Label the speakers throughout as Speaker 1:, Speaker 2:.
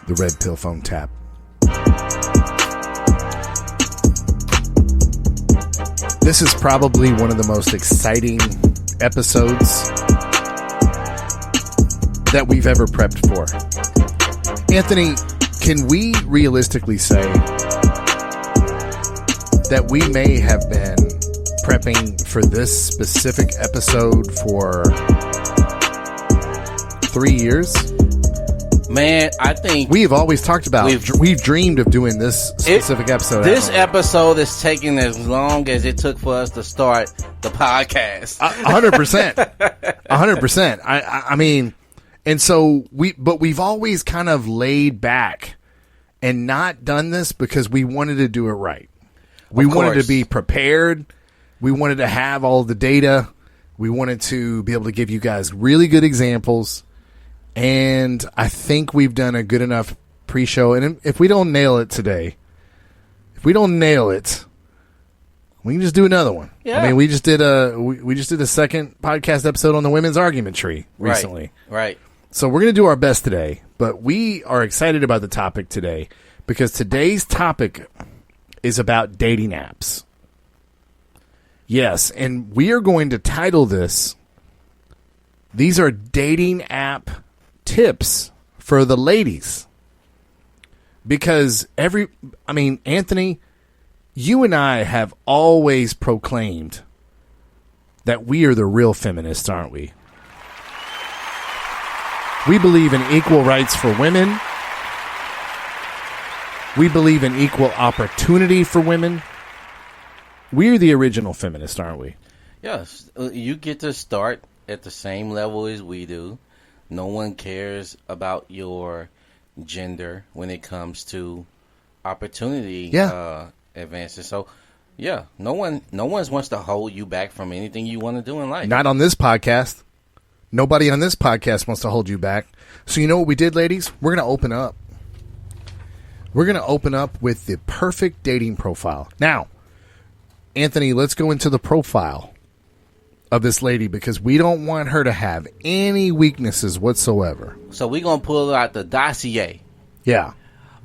Speaker 1: the Red Pill Phone Tap. This is probably one of the most exciting episodes that we've ever prepped for. Anthony, can we realistically say that we may have been prepping for this specific episode for 3 years?
Speaker 2: Man, I think
Speaker 1: we have always talked about, we've dreamed of doing this specific episode.
Speaker 2: This episode is taking as long as it took for us to start the podcast.
Speaker 1: 100%. 100%. I mean, and so we've always kind of laid back and not done this because we wanted to do it right. We wanted to be prepared. We wanted to have all the data. We wanted to be able to give you guys really good examples. And I think we've done a good enough pre-show. And if we don't nail it today, we can just do another one. Yeah. I mean, we just did a second podcast episode on the women's argument tree recently.
Speaker 2: Right.
Speaker 1: So we're going to do our best today. But we are excited about the topic today because today's topic is about dating apps. Yes, and we are going to title this, these are dating app tips for the ladies. Because Anthony, you and I have always proclaimed that we are the real feminists, aren't we? We believe in equal rights for women. We believe in equal opportunity for women. We're the original feminists, aren't we?
Speaker 2: Yes. You get to start at the same level as we do. No one cares about your gender when it comes to opportunity advances. So, yeah, no one wants to hold you back from anything you want to do in life.
Speaker 1: Not on this podcast. Nobody on this podcast wants to hold you back. So you know what we did, ladies? We're going to open up. We're going to open up with the perfect dating profile. Now, Anthony, let's go into the profile of this lady because we don't want her to have any weaknesses whatsoever.
Speaker 2: So we're going to pull out the dossier.
Speaker 1: Yeah.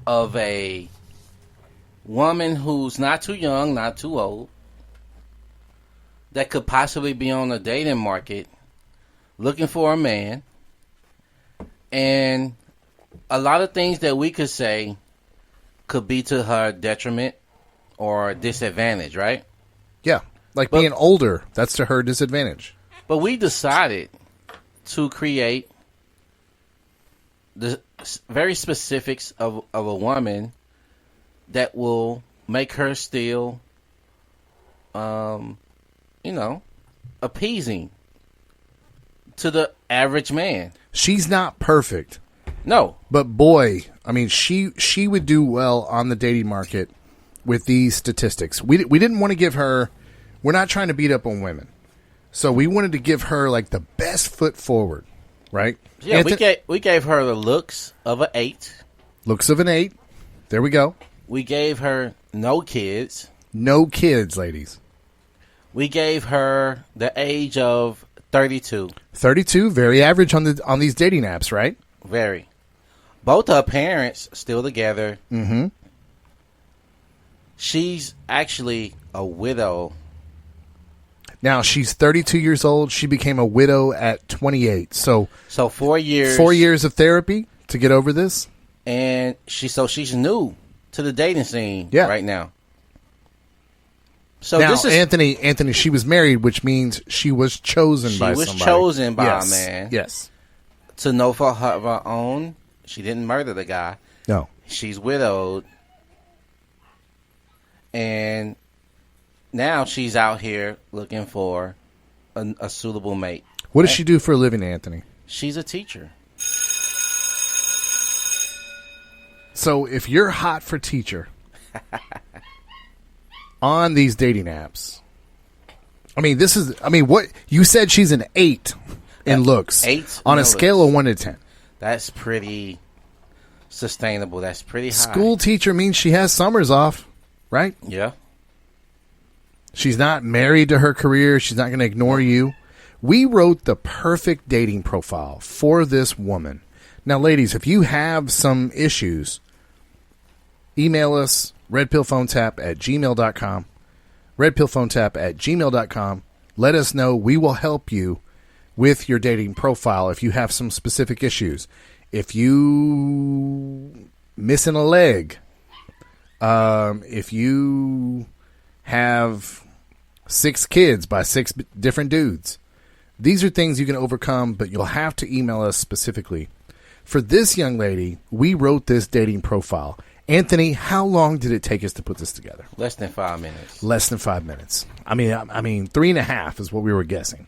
Speaker 2: Of a woman who's not too young, not too old, that could possibly be on the dating market looking for a man. And a lot of things that we could say could be to her detriment or disadvantage, right?
Speaker 1: Yeah. Like being older, that's to her disadvantage.
Speaker 2: But we decided to create the very specifics of a woman that will make her still, appeasing to the average man.
Speaker 1: She's not perfect.
Speaker 2: No.
Speaker 1: But boy, I mean, she would do well on the dating market with these statistics. We didn't want to give her, we're not trying to beat up on women. So we wanted to give her like the best foot forward, right?
Speaker 2: Yeah, we gave her the looks of an 8.
Speaker 1: Looks of an 8. There we go.
Speaker 2: We gave her no kids.
Speaker 1: No kids, ladies.
Speaker 2: We gave her the age of 32.
Speaker 1: 32, very average on these dating apps, right?
Speaker 2: Very. Both her parents still together.
Speaker 1: Mm-hmm.
Speaker 2: She's actually a widow.
Speaker 1: Now, she's 32 years old. She became a widow at 28. So
Speaker 2: 4 years.
Speaker 1: 4 years of therapy to get over this.
Speaker 2: And she's new to the dating scene right now. So
Speaker 1: now,
Speaker 2: this is
Speaker 1: Anthony, she was married, which means she was chosen by somebody. She was
Speaker 2: chosen by a man.
Speaker 1: Yes.
Speaker 2: To know for her own. She didn't murder the guy.
Speaker 1: No.
Speaker 2: She's widowed. And now she's out here looking for a suitable mate.
Speaker 1: What does she do for a living, Anthony?
Speaker 2: She's a teacher.
Speaker 1: So if you're hot for teacher on these dating apps, what you said, she's an 8 in looks.
Speaker 2: 8
Speaker 1: on a scale of 1 to 10.
Speaker 2: That's pretty sustainable. That's pretty high.
Speaker 1: School teacher means she has summers off, right?
Speaker 2: Yeah.
Speaker 1: She's not married to her career. She's not going to ignore you. We wrote the perfect dating profile for this woman. Now, ladies, if you have some issues, email us, redpillphonetap@gmail.com, redpillphonetap@gmail.com. Let us know. We will help you with your dating profile if you have some specific issues. If you missing a leg, if you have 6 kids by 6 different dudes, these are things you can overcome, but you'll have to email us specifically. For this young lady, we wrote this dating profile. Anthony, how long did it take us to put this together?
Speaker 2: Less than 5 minutes.
Speaker 1: Less than 5 minutes. I mean, 3.5 is what we were guessing.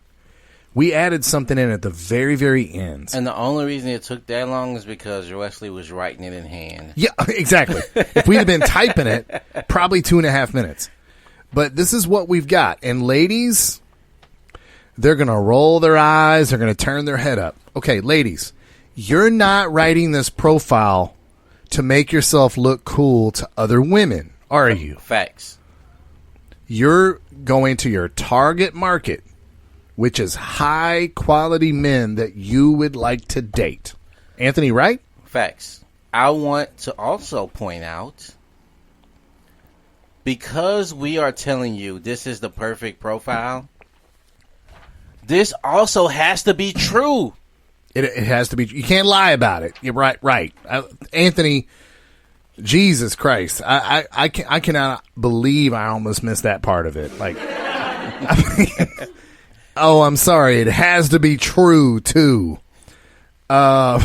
Speaker 1: We added something in at the very, very end.
Speaker 2: And the only reason it took that long is because Wesley was writing it in hand.
Speaker 1: Yeah, exactly. If we'd have been typing it, probably 2.5 minutes. But this is what we've got. And ladies, they're going to roll their eyes. They're going to turn their head up. Okay, ladies, you're not writing this profile to make yourself look cool to other women, are you?
Speaker 2: Facts.
Speaker 1: You're going to your target market, which is high-quality men that you would like to date. Anthony, right?
Speaker 2: Facts. I want to also point out, because we are telling you this is the perfect profile, this also has to be true.
Speaker 1: It has to be. You can't lie about it. You're right. Anthony, Jesus Christ. I cannot believe I almost missed that part of it. Like, oh, I'm sorry. It has to be true, too. I'm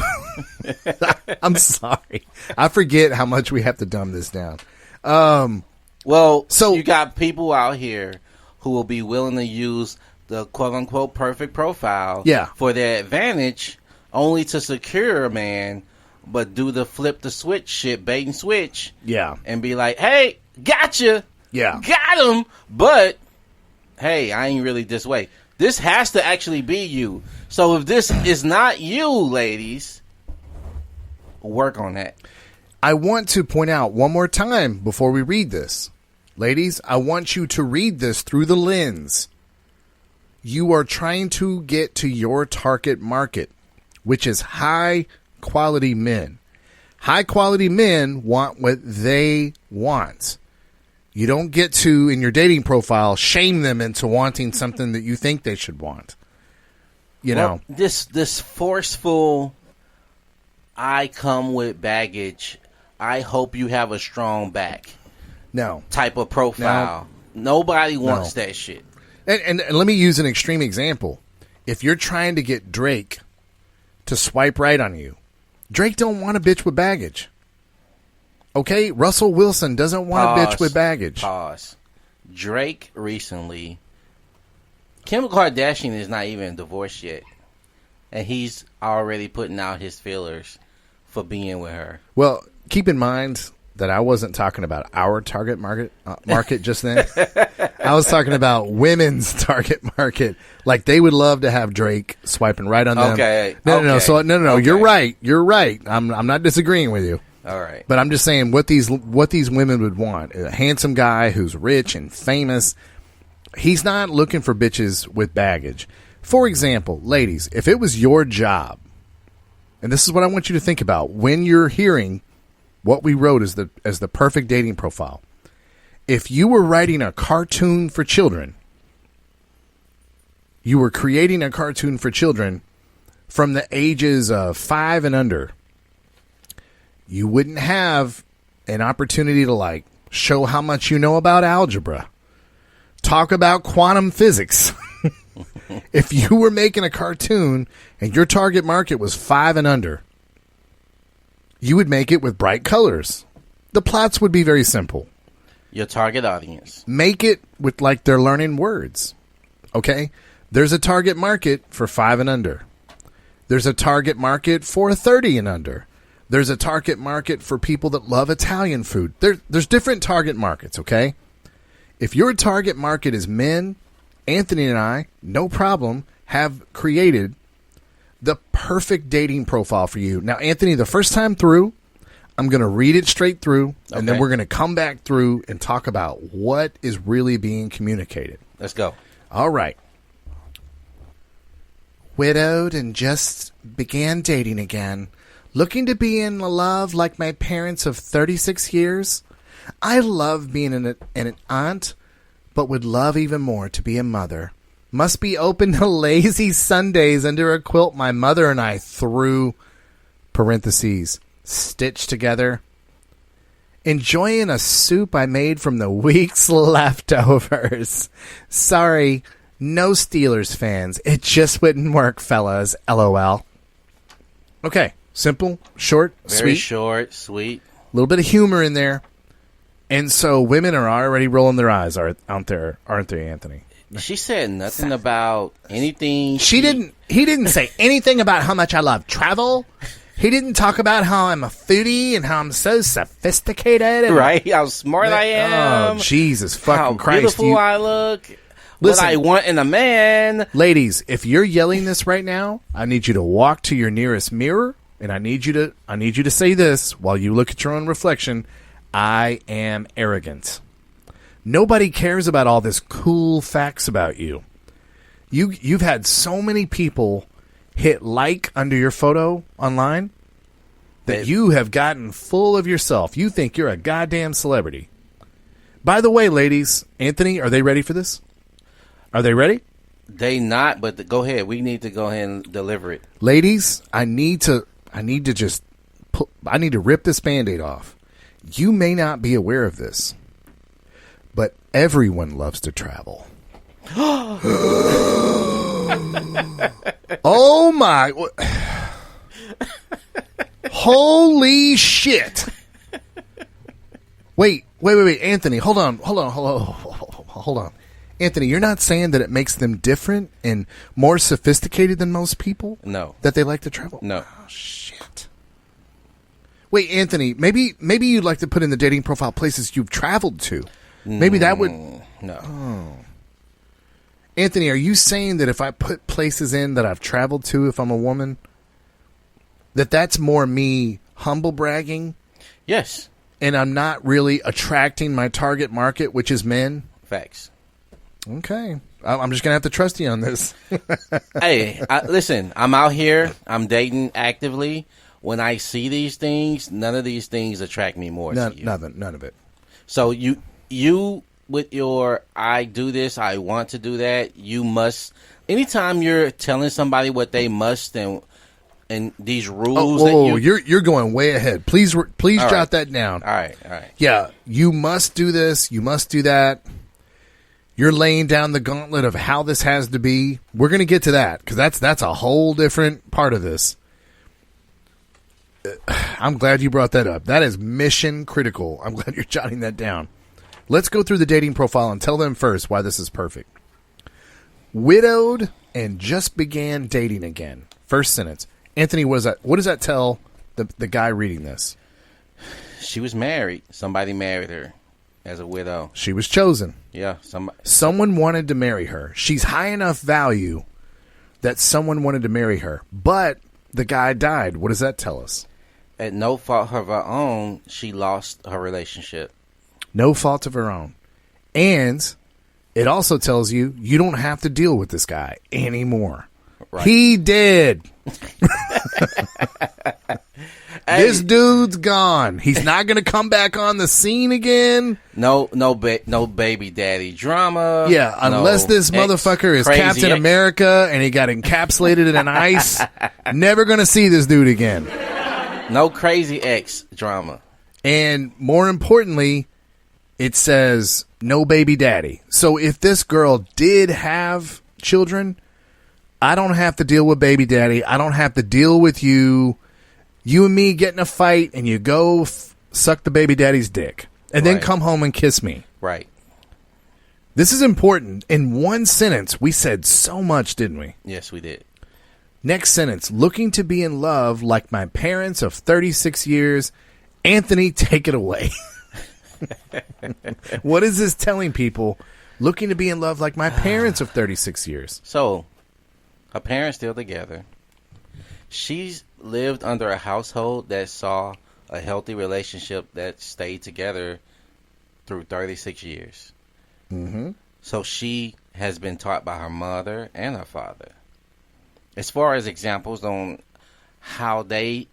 Speaker 1: sorry. I forget how much we have to dumb this down.
Speaker 2: Well, so you got people out here who will be willing to use the quote-unquote perfect profile for their advantage, only to secure a man, but do the flip the switch shit, bait and switch, and be like, hey, gotcha, got him, but hey, I ain't really this way. This has to actually be you. So if this is not you, ladies, work on that.
Speaker 1: I want to point out one more time before we read this. Ladies, I want you to read this through the lens. You are trying to get to your target market, which is high-quality men. High-quality men want what they want. You don't get to, in your dating profile, shame them into wanting something that you think they should want. You know.
Speaker 2: This forceful, I come with baggage, I hope you have a strong back.
Speaker 1: No.
Speaker 2: Type of profile. No. Nobody wants that shit.
Speaker 1: And let me use an extreme example. If you're trying to get Drake to swipe right on you, Drake don't want a bitch with baggage. Okay? Russell Wilson doesn't want a bitch with baggage.
Speaker 2: Pause. Drake recently, Kim Kardashian is not even divorced yet. And he's already putting out his feelers for being with her.
Speaker 1: Well, keep in mind that I wasn't talking about our target market just then. I was talking about women's target market. Like, they would love to have Drake swiping right on them.
Speaker 2: Okay.
Speaker 1: No. So no.
Speaker 2: Okay.
Speaker 1: You're right. I'm not disagreeing with you.
Speaker 2: All right.
Speaker 1: But I'm just saying what these women would want. A handsome guy who's rich and famous. He's not looking for bitches with baggage. For example, ladies, if it was your job, and this is what I want you to think about when you're hearing what we wrote as the perfect dating profile. If you were writing a cartoon for children, you were creating a cartoon for children from the ages of 5 and under, you wouldn't have an opportunity to, like, show how much you know about algebra, talk about quantum physics. If you were making a cartoon and your target market was 5 and under, you would make it with bright colors. The plots would be very simple.
Speaker 2: Your target audience.
Speaker 1: Make it with, like, they're learning words. Okay? There's a target market for 5 and under. There's a target market for 30 and under. There's a target market for people that love Italian food. There's different target markets, okay? If your target market is men, Anthony and I, no problem, have created the perfect dating profile for you. Now, Anthony, the first time through, I'm going to read it straight through, and then we're going to come back through and talk about what is really being communicated.
Speaker 2: Let's go.
Speaker 1: All right. Widowed and just began dating again. Looking to be in love like my parents of 36 years? I love being an aunt, but would love even more to be a mother. Must be open to lazy Sundays under a quilt my mother and I threw, parentheses, stitched together. Enjoying a soup I made from the week's leftovers. Sorry, no Steelers fans. It just wouldn't work, fellas. LOL. Okay, simple, short,
Speaker 2: Very
Speaker 1: sweet.
Speaker 2: short, sweet.
Speaker 1: A little bit of humor in there. And so women are already rolling their eyes out there, aren't they, Anthony?
Speaker 2: She said nothing about anything.
Speaker 1: He didn't say anything about how much I love travel. He didn't talk about how I'm a foodie and how I'm so sophisticated.
Speaker 2: Right, how smart I am.
Speaker 1: Oh, Jesus fucking
Speaker 2: how
Speaker 1: Christ.
Speaker 2: beautiful I look.
Speaker 1: Listen,
Speaker 2: what I want in a man.
Speaker 1: Ladies, if you're yelling this right now, I need you to walk to your nearest mirror, and I need you to say this while you look at your own reflection. I am arrogant. Nobody cares about all this cool facts about you. You've had so many people hit like under your photo online that you have gotten full of yourself. You think you're a goddamn celebrity. By the way, ladies, Anthony, are they ready for this? Are they ready?
Speaker 2: They not, but go ahead. We need to go ahead and deliver it.
Speaker 1: Ladies, I need to rip this Band-Aid off. You may not be aware of this, but everyone loves to travel. Oh my. Holy shit. Wait. Anthony, hold on. Anthony, you're not saying that it makes them different and more sophisticated than most people?
Speaker 2: No.
Speaker 1: That they like to travel?
Speaker 2: No.
Speaker 1: Oh, shit. Wait, Anthony, maybe you'd like to put in the dating profile places you've traveled to. Maybe that would...
Speaker 2: No.
Speaker 1: Oh. Anthony, are you saying that if I put places in that I've traveled to, if I'm a woman, that's more me humble bragging?
Speaker 2: Yes.
Speaker 1: And I'm not really attracting my target market, which is men?
Speaker 2: Facts.
Speaker 1: Okay. I'm just going to have to trust you on this.
Speaker 2: Hey, listen, I'm out here. I'm dating actively. When I see these things, none of these things attract me more.
Speaker 1: None of it.
Speaker 2: So you with your I do this, I want to do that, you must. Anytime you're telling somebody what they must and these rules,
Speaker 1: you're going way ahead. Please jot that down.
Speaker 2: All right.
Speaker 1: Yeah, you must do this. You must do that. You're laying down the gauntlet of how this has to be. We're going to get to that because that's a whole different part of this. I'm glad you brought that up. That is mission critical. I'm glad you're jotting that down. Let's go through the dating profile and tell them first why this is perfect. Widowed and just began dating again. First sentence. Anthony, what does that tell the guy reading this?
Speaker 2: She was married. Somebody married her as a widow.
Speaker 1: She was chosen.
Speaker 2: Yeah.
Speaker 1: Someone wanted to marry her. She's high enough value that someone wanted to marry her. But the guy died. What does that tell us?
Speaker 2: At no fault of her own, she lost her relationship.
Speaker 1: No fault of her own. And it also tells you don't have to deal with this guy anymore. Right. He did. This dude's gone. He's not going to come back on the scene again.
Speaker 2: No baby daddy drama.
Speaker 1: Yeah, unless this motherfucker is Captain America and he got encapsulated in an ice. Never going to see this dude again.
Speaker 2: No crazy ex drama.
Speaker 1: And more importantly, it says no baby daddy. So if this girl did have children, I don't have to deal with baby daddy. I don't have to deal with you and me get in a fight and you go suck the baby daddy's dick and then come home and kiss me.
Speaker 2: Right.
Speaker 1: This is important. In one sentence, we said so much, didn't we?
Speaker 2: Yes, we did.
Speaker 1: Next sentence, looking to be in love like my parents of 36 years. Anthony, take it away. What is this telling people? Looking to be in love like my parents of 36 years.
Speaker 2: So, her parents still together. She's lived under a household that saw a healthy relationship that stayed together through 36 years.
Speaker 1: Mm-hmm.
Speaker 2: So she has been taught by her mother and her father. As far as examples on how they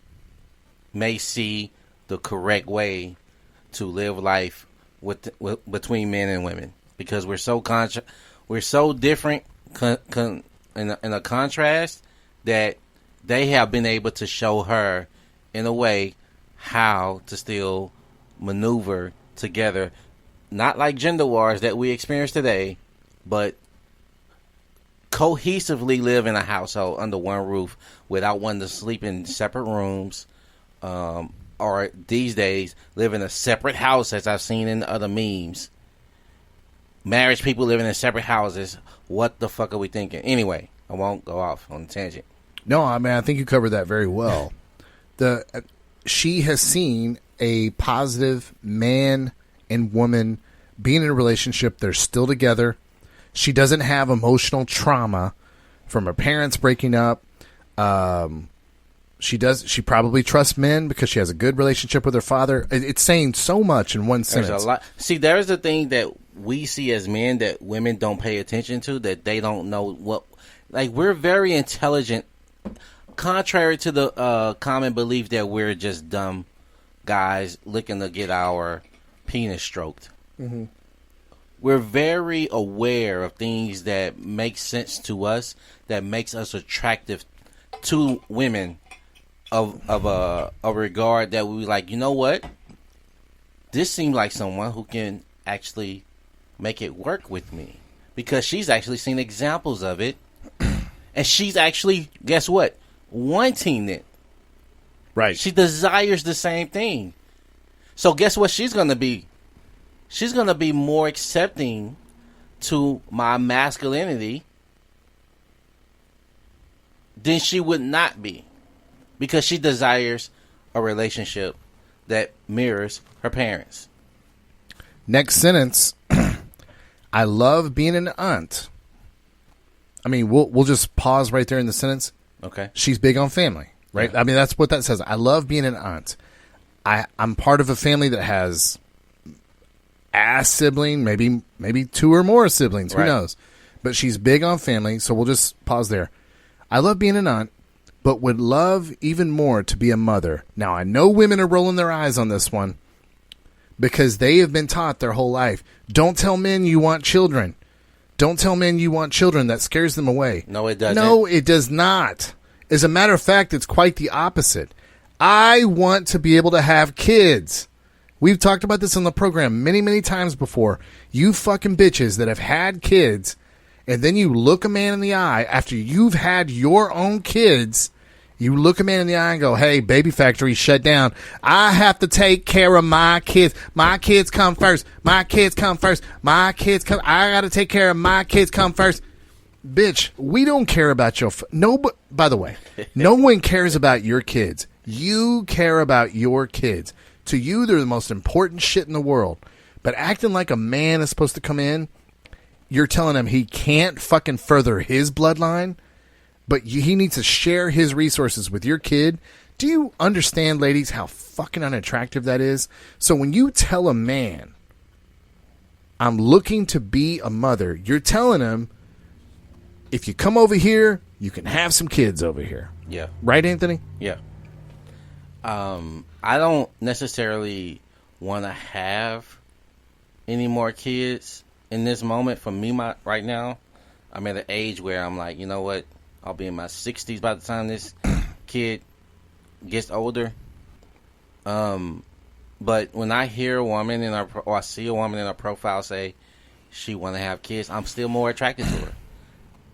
Speaker 2: may see the correct way to live life between men and women, because we're so different in a contrast that they have been able to show her in a way how to still maneuver together, not like gender wars that we experience today, but cohesively live in a household under one roof without wanting to sleep in separate rooms, or these days live in a separate house, as I've seen in other memes. Marriage people living in separate houses. What the fuck are we thinking? Anyway, I won't go off on a tangent.
Speaker 1: No, I mean, I think you covered that very well. She has seen a positive man and woman being in a relationship. They're still together. She doesn't have emotional trauma from her parents breaking up. She probably trusts men because she has a good relationship with her father. It's saying so much in one sentence.
Speaker 2: There's a lot. See, there's the thing that we see as men that women don't pay attention to, that they don't know what. Like, we're very intelligent, contrary to the common belief that we're just dumb guys looking to get our penis stroked. Mm-hmm. We're very aware of things that make sense to us, that makes us attractive to women of a regard that we like. You know what? This seems like someone who can actually make it work with me, because she's actually seen examples of it, and she's actually, guess what, wanting it.
Speaker 1: Right.
Speaker 2: She desires the same thing. So guess what she's going to be? She's going to be more accepting to my masculinity than she would not be, because she desires a relationship that mirrors her parents.
Speaker 1: Next sentence. I love being an aunt. I mean, we'll just pause right there in the sentence.
Speaker 2: Okay.
Speaker 1: She's big on family, right? Yeah. I mean, that's what that says. I love being an aunt. I'm part of a family that has a sibling, maybe two or more siblings. Who knows? But she's big on family, so we'll just pause there. I love being an aunt, but would love even more to be a mother. Now, I know women are rolling their eyes on this one because they have been taught their whole life, don't tell men you want children. Don't tell men you want children. That scares them away.
Speaker 2: No, it doesn't.
Speaker 1: No, it does not. As a matter of fact, it's quite the opposite. I want to be able to have kids. We've talked about this on the program many, many times before. You fucking bitches that have had kids, and then you look a man in the eye after you've had your own kids. You look a man in the eye and go, hey, baby factory shut down. I have to take care of my kids. My kids come first. My kids come first. My kids come. I got to take care of my kids come first. Bitch, we don't care about your... by the way, no one cares about your kids. You care about your kids. To you, they're the most important shit in the world. But acting like a man is supposed to come in, you're telling him he can't fucking further his bloodline, but he needs to share his resources with your kid. Do you understand, ladies, how fucking unattractive that is? So when you tell a man, I'm looking to be a mother, you're telling him, if you come over here, you can have some kids over here.
Speaker 2: Yeah.
Speaker 1: Right, Anthony?
Speaker 2: Yeah. I don't necessarily want to have any more kids in this moment. For me, right now, I'm at an age where I'm like, you know what? I'll be in my 60s by the time this kid gets older. But when I hear a woman or I see a woman in her profile say she want to have kids, I'm still more attracted to her.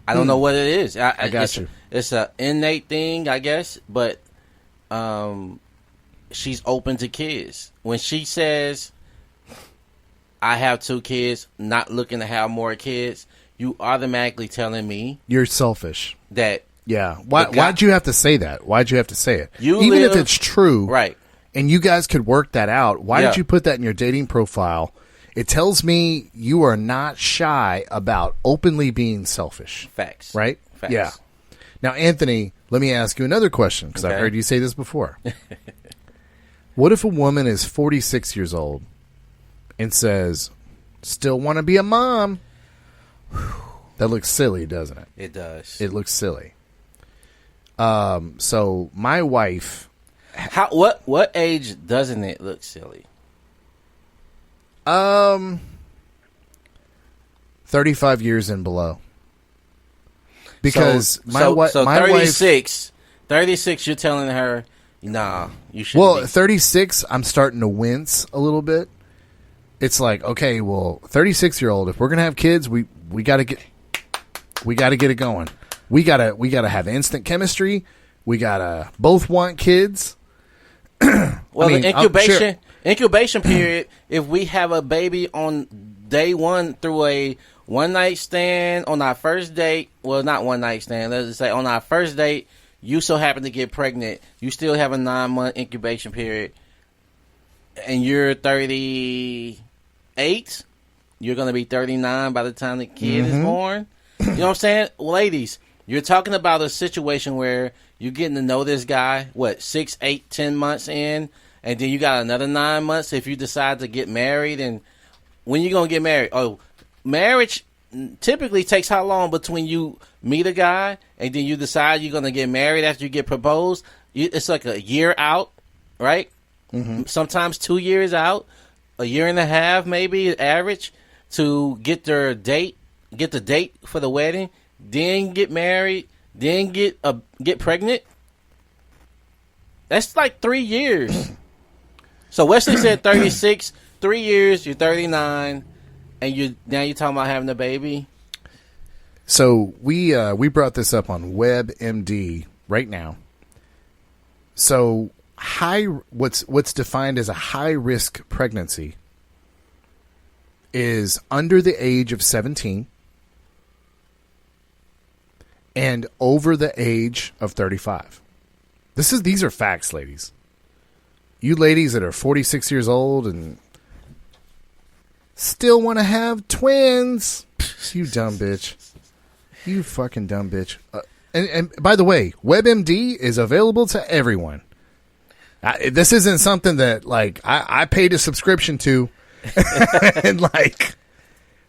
Speaker 2: I don't know what it is.
Speaker 1: I got you.
Speaker 2: It's an innate thing, I guess, but she's open to kids. When she says, I have 2 kids, not looking to have more kids, you automatically telling me
Speaker 1: you're selfish.
Speaker 2: That
Speaker 1: why'd you have to say that? Why'd you have to say it?
Speaker 2: Even
Speaker 1: if it's true,
Speaker 2: right?
Speaker 1: And you guys could work that out. Why did you put that in your dating profile? It tells me you are not shy about openly being selfish.
Speaker 2: Facts.
Speaker 1: Right?
Speaker 2: Facts.
Speaker 1: Yeah. Now, Anthony, let me ask you another question, because I've heard you say this before. What if a woman is 46 years old and says, still want to be a mom? That looks silly, doesn't it?
Speaker 2: It does.
Speaker 1: It looks silly. So my wife
Speaker 2: What age doesn't it look silly?
Speaker 1: 35 years and below. Because my wife,
Speaker 2: 36, you're telling her, nah, you shouldn't.
Speaker 1: Well, 36, I'm starting to wince a little bit. It's like, okay, well, 36-year-old, if we're gonna have kids, we gotta get it going. We gotta have instant chemistry. We gotta both want kids.
Speaker 2: Well, the incubation period. If we have a baby on day one through a one night stand on our first date, well, not one night stand. Let's just say on our first date, you so happen to get pregnant. You still have a 9-month incubation period, and you're 38. You're gonna be 39 by the time the kid is born. You know what I'm saying, ladies? You're talking about a situation where you're getting to know this guy, 6, 8, 10 months in, and then you got another 9 months if you decide to get married. And when you going to get married? Oh, marriage typically takes how long between you meet a guy and then you decide you're going to get married after you get proposed? It's like a year out, right? Mm-hmm. Sometimes 2 years out, a year and a half maybe average to get the date for the wedding, then get married, then get pregnant. That's like 3 years. So Wesley said 36, 3 years, you're 39, and you're talking about having a baby.
Speaker 1: So we brought this up on WebMD right now. So what's defined as a high risk pregnancy is under the age of 17 and over the age of 35. These are facts, ladies. You ladies that are 46 years old and still want to have twins, you dumb bitch. You fucking dumb bitch. And by the way, WebMD is available to everyone. This isn't something that like I paid a subscription to. And like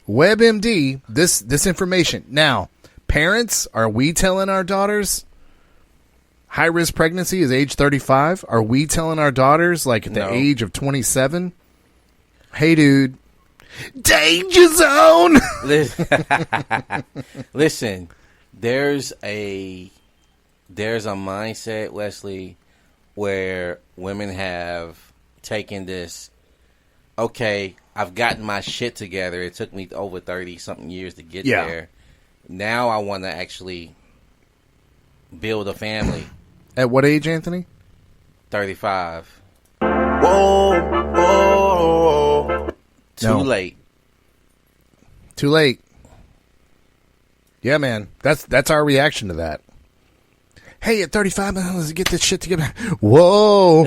Speaker 1: WebMD, this information. Now, parents, are we telling our daughters high risk pregnancy is age 35? Are we telling our daughters like at the age of 27? Hey, dude, danger zone.
Speaker 2: Listen, there's a mindset, Wesley, where women have taken this. Okay, I've gotten my shit together. It took me over 30-something years to get there. Now I want to actually build a family.
Speaker 1: At what age, Anthony?
Speaker 2: 35. Whoa. Too late.
Speaker 1: Too late. Yeah, man. That's our reaction to that. Hey, at 35, let's get this shit together. Whoa.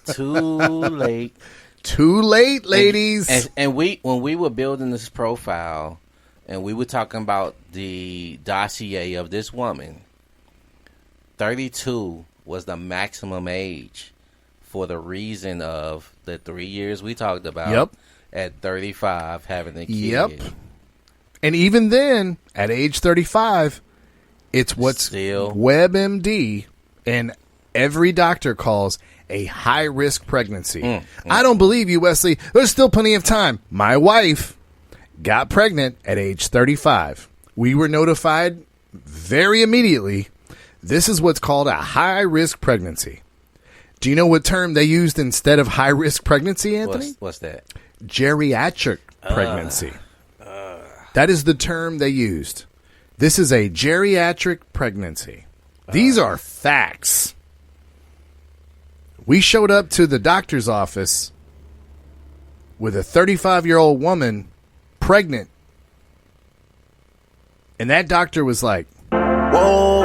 Speaker 2: Too late.
Speaker 1: Too late, ladies.
Speaker 2: And when we were building this profile and we were talking about the dossier of this woman, 32 was the maximum age for the reason of the 3 years we talked about.
Speaker 1: Yep.
Speaker 2: At 35, having a kid.
Speaker 1: Yep. And even then, at age 35, it's what's
Speaker 2: still
Speaker 1: WebMD and every doctor calls a high-risk pregnancy. I don't believe you, Wesley. There's still plenty of time. My wife got pregnant at age 35. We were notified very immediately. This is what's called a high-risk pregnancy. Do you know what term they used instead of high-risk pregnancy, Anthony?
Speaker 2: What's that?
Speaker 1: Geriatric pregnancy. That is the term they used. This is a geriatric pregnancy. These are facts. We showed up to the doctor's office with a 35-year-old woman pregnant. And that doctor was like, whoa.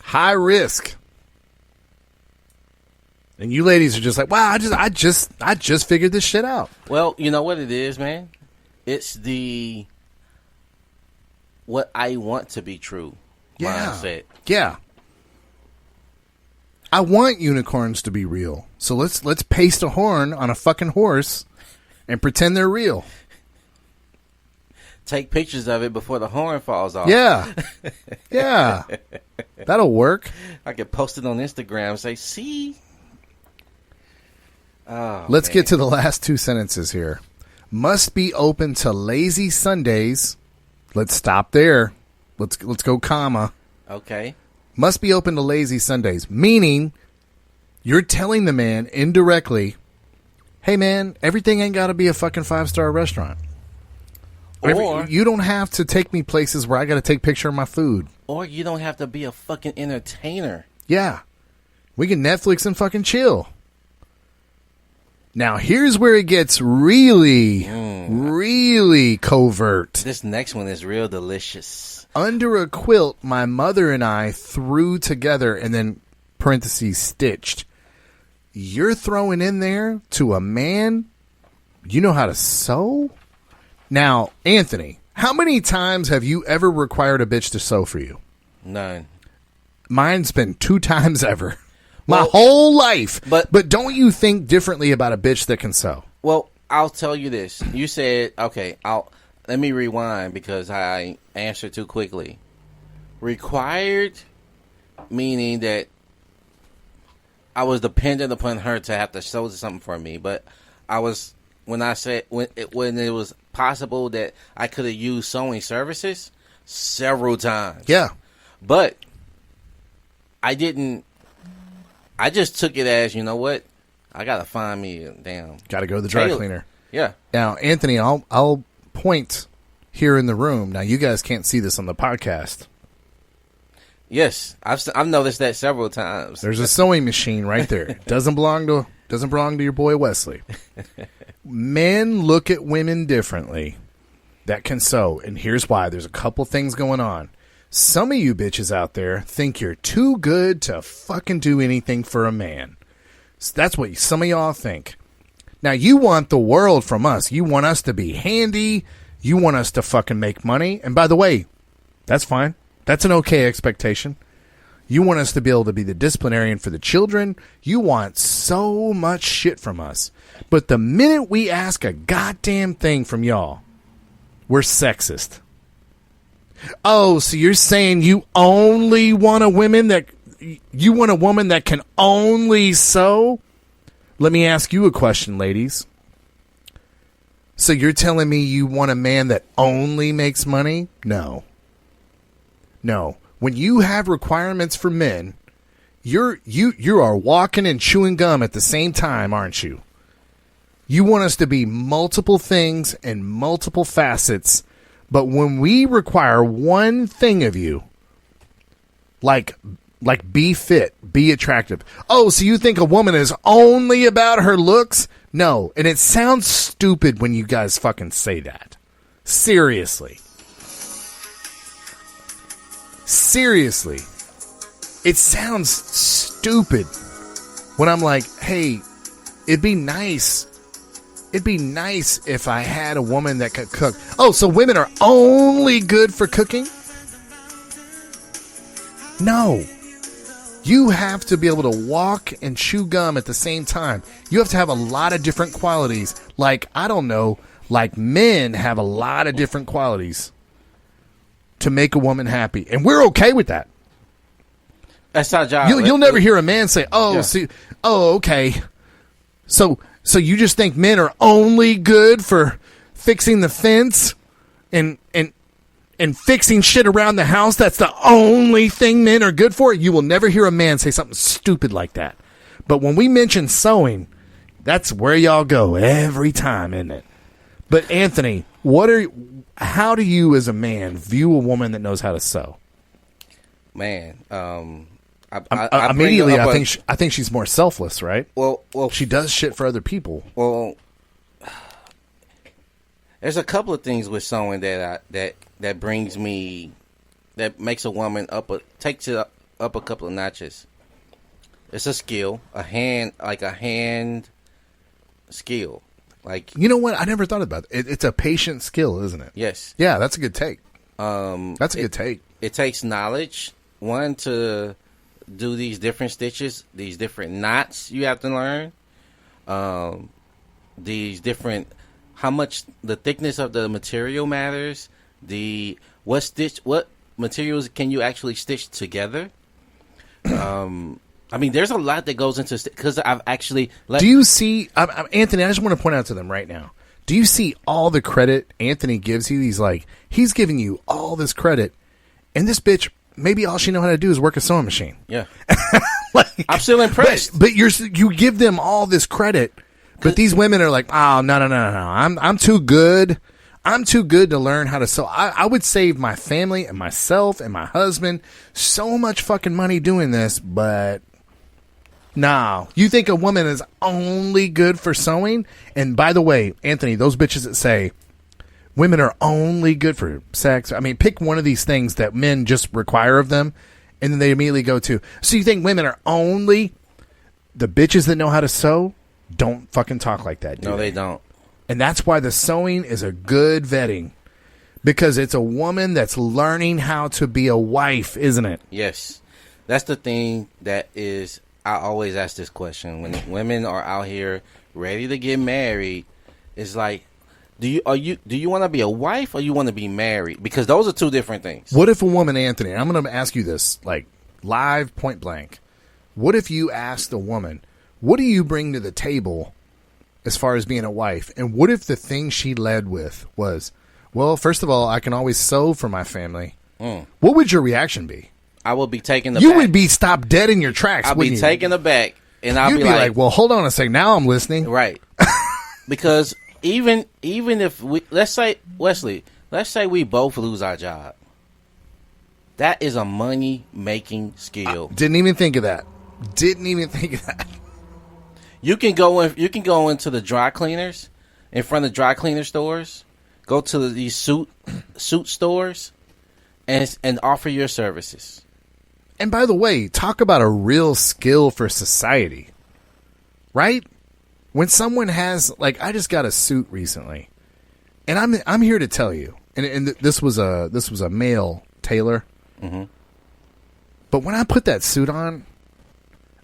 Speaker 1: High risk. And you ladies are just like, wow, I just figured this shit out.
Speaker 2: Well, you know what it is, man? It's what I want to be true mindset.
Speaker 1: Yeah. I want unicorns to be real. So let's paste a horn on a fucking horse and pretend they're real.
Speaker 2: take pictures of it before the horn falls off.
Speaker 1: Yeah. Yeah. That'll work.
Speaker 2: I could post it on Instagram and say, see? Oh,
Speaker 1: Let's
Speaker 2: man.
Speaker 1: get to the last two sentences here. Must be open to lazy Sundays. Let's stop there. Let's go comma.
Speaker 2: Okay.
Speaker 1: Must be open to lazy Sundays. Meaning, you're telling the man indirectly, hey man, everything ain't got to be a fucking 5-star restaurant.
Speaker 2: Or
Speaker 1: you don't have to take me places where I got to take a picture of my food.
Speaker 2: Or you don't have to be a fucking entertainer.
Speaker 1: Yeah. We can Netflix and fucking chill. Now, here's where it gets really, really covert.
Speaker 2: This next one is real delicious.
Speaker 1: Under a quilt, my mother and I threw together, and then parentheses stitched. You're throwing in there to a man, you know how to sew? Now, Anthony, how many times have you ever required a bitch to sew for you?
Speaker 2: None.
Speaker 1: Mine's been 2 times ever. My whole life. But don't you think differently about a bitch that can sew?
Speaker 2: Well, I'll tell you this. You said, okay, let me rewind because I answered too quickly. Required, meaning that I was dependent upon her to have to sew something for me. But I was, when it was possible that I could have used sewing services several times.
Speaker 1: Yeah.
Speaker 2: But I didn't. I just took it as, you know what? I gotta find me a damn.
Speaker 1: Gotta go to the dry
Speaker 2: tailor.
Speaker 1: cleaner.
Speaker 2: Yeah.
Speaker 1: Now, Anthony, I'll point here in the room. Now, you guys can't see this on the podcast.
Speaker 2: Yes, I've noticed that several times.
Speaker 1: There's a sewing machine right there. Doesn't belong to your boy Wesley. Men look at women differently that can sew, and here's why. There's a couple things going on. Some of you bitches out there think you're too good to fucking do anything for a man. So that's what some of y'all think. Now, you want the world from us. You want us to be handy. You want us to fucking make money. And by the way, that's fine. That's an okay expectation. You want us to be able to be the disciplinarian for the children. You want so much shit from us. But the minute we ask a goddamn thing from y'all, we're sexist. Oh, so you're saying you only want a woman that can only sew? Let me ask you a question, ladies. So you're telling me you want a man that only makes money? No. When you have requirements for men, you are walking and chewing gum at the same time, aren't you? You want us to be multiple things and multiple facets. But when we require one thing of you, like be fit, be attractive. Oh, so you think a woman is only about her looks? No. And it sounds stupid when you guys fucking say that. Seriously. It sounds stupid when I'm like, hey, it'd be nice if I had a woman that could cook. Oh, so women are only good for cooking? No. You have to be able to walk and chew gum at the same time. You have to have a lot of different qualities. Like men have a lot of different qualities to make a woman happy. And we're okay with that.
Speaker 2: That's our job.
Speaker 1: You'll never hear a man say, okay. So you just think men are only good for fixing the fence and fixing shit around the house? That's the only thing men are good for? You will never hear a man say something stupid like that. But when we mention sewing, that's where y'all go every time, isn't it? But Anthony, how do you as a man view a woman that knows how to sew?
Speaker 2: Man,
Speaker 1: immediately I think she's more selfless, right? Well, she does shit for other people.
Speaker 2: Well, there's a couple of things with sewing that brings me, that makes a woman takes it up a couple of notches. It's a skill, a hand skill. Like,
Speaker 1: you know what? I never thought about it. It's a patient skill, isn't it?
Speaker 2: Yes.
Speaker 1: Yeah, that's a good take. That's a good take.
Speaker 2: It takes knowledge, one, to do these different stitches, these different knots you have to learn, these different how much the thickness of the material matters. What materials can you actually stitch together? I mean, there's a lot that goes into because I've actually.
Speaker 1: Do you see, Anthony? I just want to point out to them right now. Do you see all the credit Anthony gives you? He's giving you all this credit, and this bitch, maybe all she know how to do is work a sewing machine.
Speaker 2: Yeah, I'm still impressed.
Speaker 1: But you give them all this credit, but these women are like, oh no, I'm too good. I'm too good to learn how to sew. I would save my family and myself and my husband so much fucking money doing this, but no. You think a woman is only good for sewing? And by the way, Anthony, those bitches that say women are only good for sex, I mean, pick one of these things that men just require of them, and then they immediately go to. So you think women are only the bitches that know how to sew? Don't fucking talk like that,
Speaker 2: No, they don't.
Speaker 1: And that's why the sewing is a good vetting. Because it's a woman that's learning how to be a wife, isn't it?
Speaker 2: Yes. That's the thing that is, I always ask this question. When women are out here ready to get married, it's like, do you want to be a wife or you want to be married? Because those are two different things.
Speaker 1: What if a woman, Anthony, I'm going to ask you this, like live, point blank. What if you asked a woman, what do you bring to the table as far as being a wife? And what if the thing she led with was, well, first of all, I can always sew for my family. What would your reaction be?
Speaker 2: I would be taking the
Speaker 1: You
Speaker 2: back.
Speaker 1: would be stopped dead in your tracks.
Speaker 2: I'd be taking the back, and I'd
Speaker 1: You'd
Speaker 2: be
Speaker 1: be like, well, hold on a second. Now I'm listening.
Speaker 2: right. Because even if we, let's say, Wesley, let's say we both lose our job. That is a money-making skill.
Speaker 1: Didn't even think of that.
Speaker 2: You can go into the dry cleaners, in front of dry cleaner stores, go to these suit stores, and offer your services.
Speaker 1: And by the way, talk about a real skill for society, right? When someone has, like, I just got a suit recently, and I'm here to tell you, and this was a male tailor, but when I put that suit on,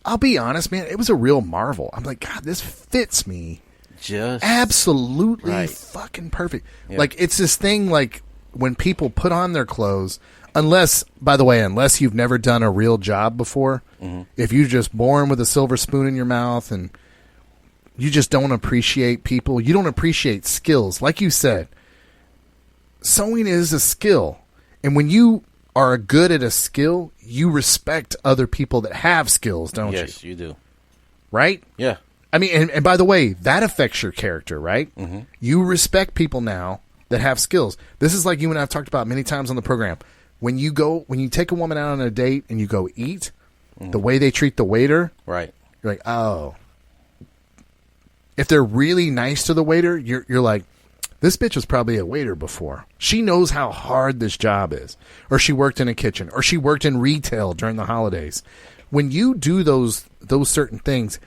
Speaker 1: I'll be honest, man, it was a real marvel. I'm like, God, this fits me
Speaker 2: Just
Speaker 1: absolutely
Speaker 2: right.
Speaker 1: fucking perfect.
Speaker 2: Yeah.
Speaker 1: Like, it's this thing, like, when people put on their clothes, unless you've never done a real job before, if you're just born with a silver spoon in your mouth and you just don't appreciate people, you don't appreciate skills. Like you said, sewing is a skill. And when you are good at a skill, you respect other people that have skills, don't you?
Speaker 2: Yes, you do.
Speaker 1: Right?
Speaker 2: Yeah.
Speaker 1: I mean, and by the way, that affects your character, right? You respect people now that have skills. This is like you and I have talked about many times on the program. When you take a woman out on a date and you go eat, the way they treat the waiter,
Speaker 2: Right.
Speaker 1: you're like, oh. If they're really nice to the waiter, you're like, this bitch was probably a waiter before. She knows how hard this job is. Or she worked in a kitchen. Or she worked in retail during the holidays. When you do those certain things,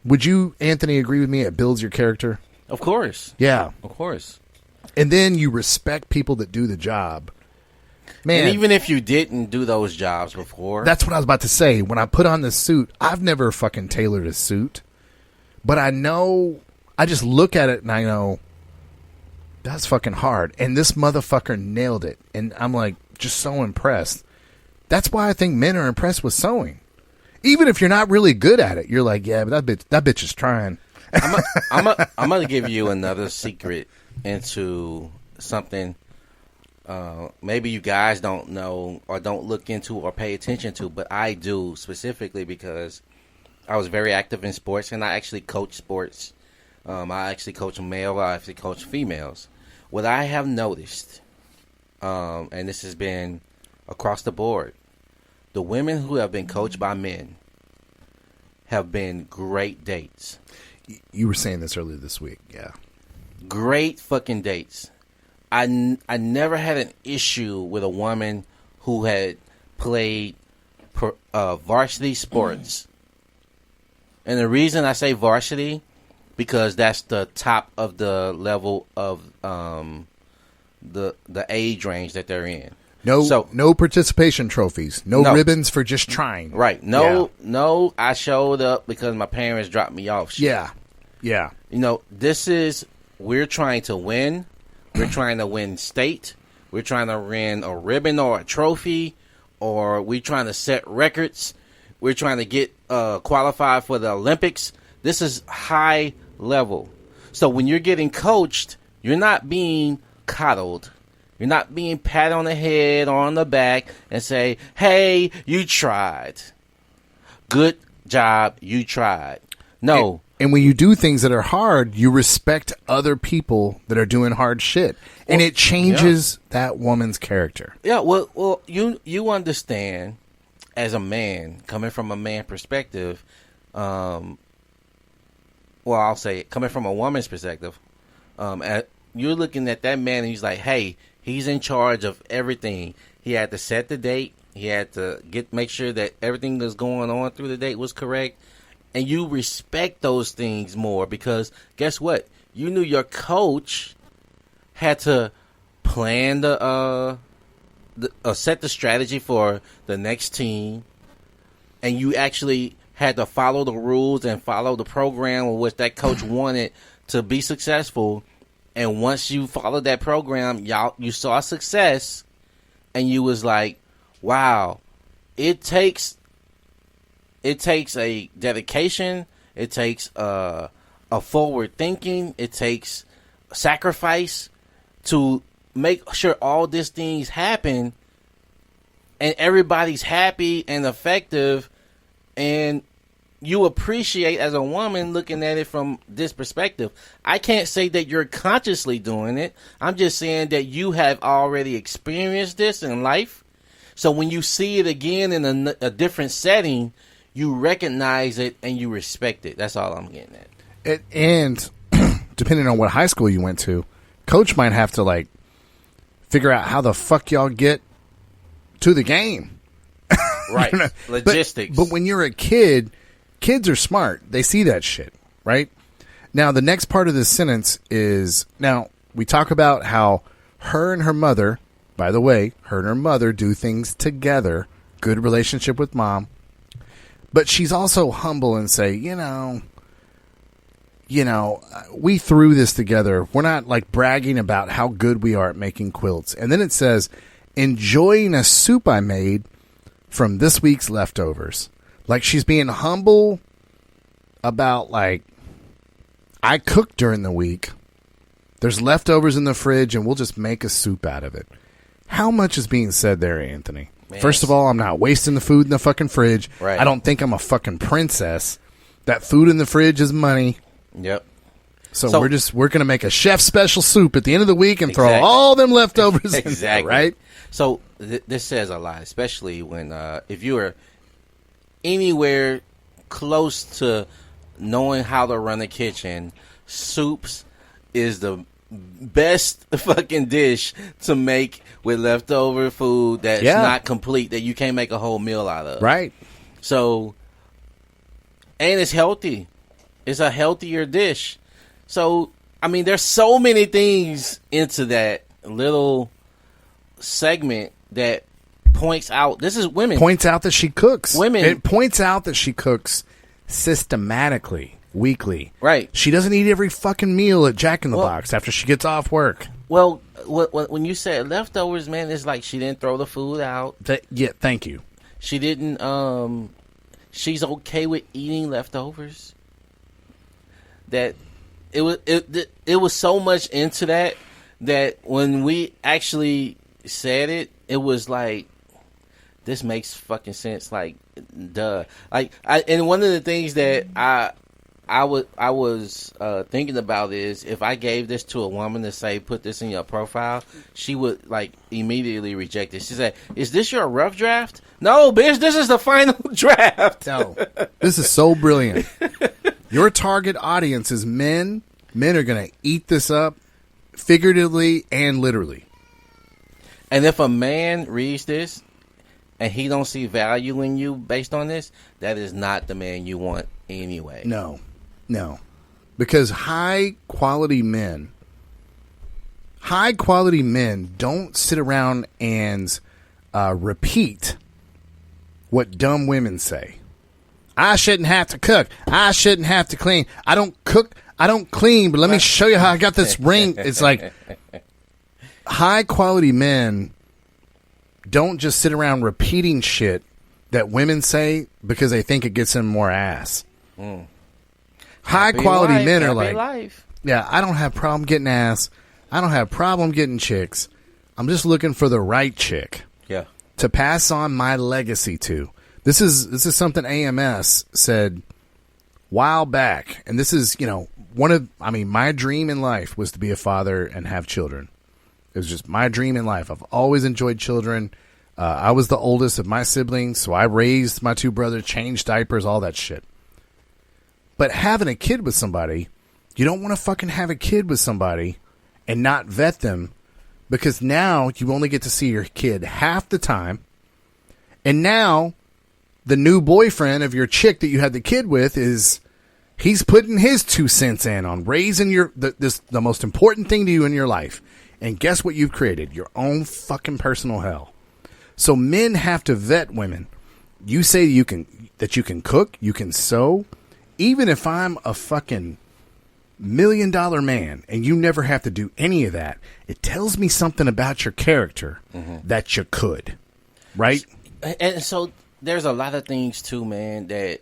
Speaker 1: would you, Anthony, agree with me? It builds your character?
Speaker 2: Of course.
Speaker 1: Yeah.
Speaker 2: Of course.
Speaker 1: And then you respect people that do the job. Man,
Speaker 2: And even if you didn't do those jobs before.
Speaker 1: that's what I was about to say. When I put on this suit, I've never fucking tailored a suit. But I know, I just look at it and I know, that's fucking hard. And this motherfucker nailed it. And I'm like, just so impressed. That's why I think men are impressed with sewing. Even if you're not really good at it, you're like, yeah, but that bitch is trying.
Speaker 2: I'm going to give you another secret into something maybe you guys don't know or don't look into or pay attention to, but I do, specifically because I was very active in sports and I actually coach sports. I actually coach male, I actually coach females. What I have noticed, and this has been across the board, the women who have been coached by men have been great dates.
Speaker 1: You were saying this earlier this week, yeah.
Speaker 2: Great fucking dates. I never had an issue with a woman who had played varsity sports. And the reason I say varsity, because that's the top of the level of the age range that they're in.
Speaker 1: No participation trophies. No ribbons for just trying.
Speaker 2: Right. No, I showed up because my parents dropped me off. Shit.
Speaker 1: Yeah.
Speaker 2: You know, this is we're trying to win. We're trying to win state. We're trying to win a ribbon or a trophy, or we're trying to set records. We're trying to get qualified for the Olympics. This is high level. So when you're getting coached, you're not being coddled. You're not being patted on the head or on the back and say, hey, you tried. Good job, you tried. No.
Speaker 1: And when you do things that are hard, you respect other people that are doing hard shit. And it changes that woman's character.
Speaker 2: Yeah, well, you understand as a man, coming from a man perspective, well, I'll say coming from a woman's perspective, you're looking at that man and he's like, hey, he's in charge of everything. He had to set the date. He had to make sure that everything that's going on through the date was correct. And you respect those things more because guess what? You knew your coach had to plan set the strategy for the next team, and you actually had to follow the rules and follow the program of which that coach wanted to be successful. And once you followed that program, you saw success, and you was like, wow, it takes a dedication. It takes a forward thinking. It takes sacrifice to make sure all these things happen, and everybody's happy and effective. And you appreciate as a woman looking at it from this perspective. I can't say that you're consciously doing it. I'm just saying that you have already experienced this in life. So when you see it again in a different setting, you recognize it and you respect it. That's all I'm getting at.
Speaker 1: And depending on what high school you went to, coach might have to figure out how the fuck y'all get to the game.
Speaker 2: Right. Logistics.
Speaker 1: But when you're a kid, kids are smart. They see that shit, right? Now, the next part of this sentence is, now, we talk about how her and her mother, by the way, her and her mother do things together, good relationship with mom. But she's also humble and say, we threw this together. We're not bragging about how good we are at making quilts. And then it says, enjoying a soup I made from this week's leftovers. She's being humble about I cooked during the week. There's leftovers in the fridge and we'll just make a soup out of it. How much is being said there, Anthony? Man. First of all, I'm not wasting the food in the fucking fridge.
Speaker 2: Right.
Speaker 1: I don't think I'm a fucking princess. That food in the fridge is money.
Speaker 2: Yep.
Speaker 1: So we're going to make a chef special soup at the end of the week and throw all them leftovers in there, right?
Speaker 2: So this says a lot, especially when if you are anywhere close to knowing how to run a kitchen, soups is the best fucking dish to make with leftover food that's not complete, that you can't make a whole meal out of.
Speaker 1: Right.
Speaker 2: So, and it's healthy. It's a healthier dish. So, I mean, there's so many things into that little segment that points out, this is women.
Speaker 1: Points out that she cooks.
Speaker 2: Women.
Speaker 1: It points out that she cooks systematically, weekly.
Speaker 2: Right.
Speaker 1: She doesn't eat every fucking meal at Jack in the Box after she gets off work.
Speaker 2: Well, when you said leftovers, man, it's like she didn't throw the food out.
Speaker 1: Thank you.
Speaker 2: She didn't, she's okay with eating leftovers. That it was so much into that when we actually said it, it was like, this makes fucking sense. Duh. And one of the things that I was thinking about is, if I gave this to a woman to say, put this in your profile, she would immediately reject it. She said, is this your rough draft? No, bitch, this is the final draft.
Speaker 1: No, this is so brilliant. Your target audience is men. Men are going to eat this up figuratively and literally.
Speaker 2: And if a man reads this and he don't see value in you based on this, that is not the man you want anyway.
Speaker 1: No. Because high quality men don't sit around and repeat what dumb women say. I shouldn't have to cook. I shouldn't have to clean. I don't cook. I don't clean, but let me show you how I got this ring. It's like high quality men don't just sit around repeating shit that women say because they think it gets them more ass. High quality men are like, yeah, I don't have problem getting ass. I don't have problem getting chicks. I'm just looking for the right chick.
Speaker 2: Yeah.
Speaker 1: To pass on my legacy to. This is something AMS said while back, and this is, my dream in life was to be a father and have children. It was just my dream in life. I've always enjoyed children. I was the oldest of my siblings, so I raised my two brothers, changed diapers, all that shit. But having a kid with somebody, you don't want to fucking have a kid with somebody and not vet them, because now you only get to see your kid half the time, and now the new boyfriend of your chick that you had the kid with he's putting his 2 cents in on raising the most important thing to you in your life. And guess what you've created? Your own fucking personal hell. So men have to vet women. You say that you can cook, you can sew. Even if I'm a fucking $1 million man and you never have to do any of that, it tells me something about your character that you could. Right?
Speaker 2: And so there's a lot of things too, man, that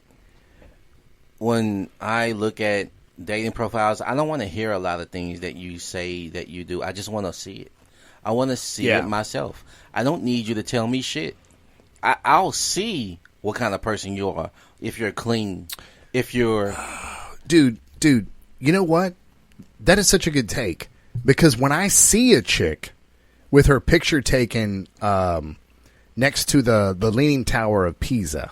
Speaker 2: when I look at dating profiles, I don't want to hear a lot of things that you say that you do. I just want to see it. I want to see it myself. I don't need you to tell me shit. I'll see what kind of person you are. If you're clean, if you're...
Speaker 1: Dude, you know what? That is such a good take. Because when I see a chick with her picture taken next to the Leaning Tower of Pisa...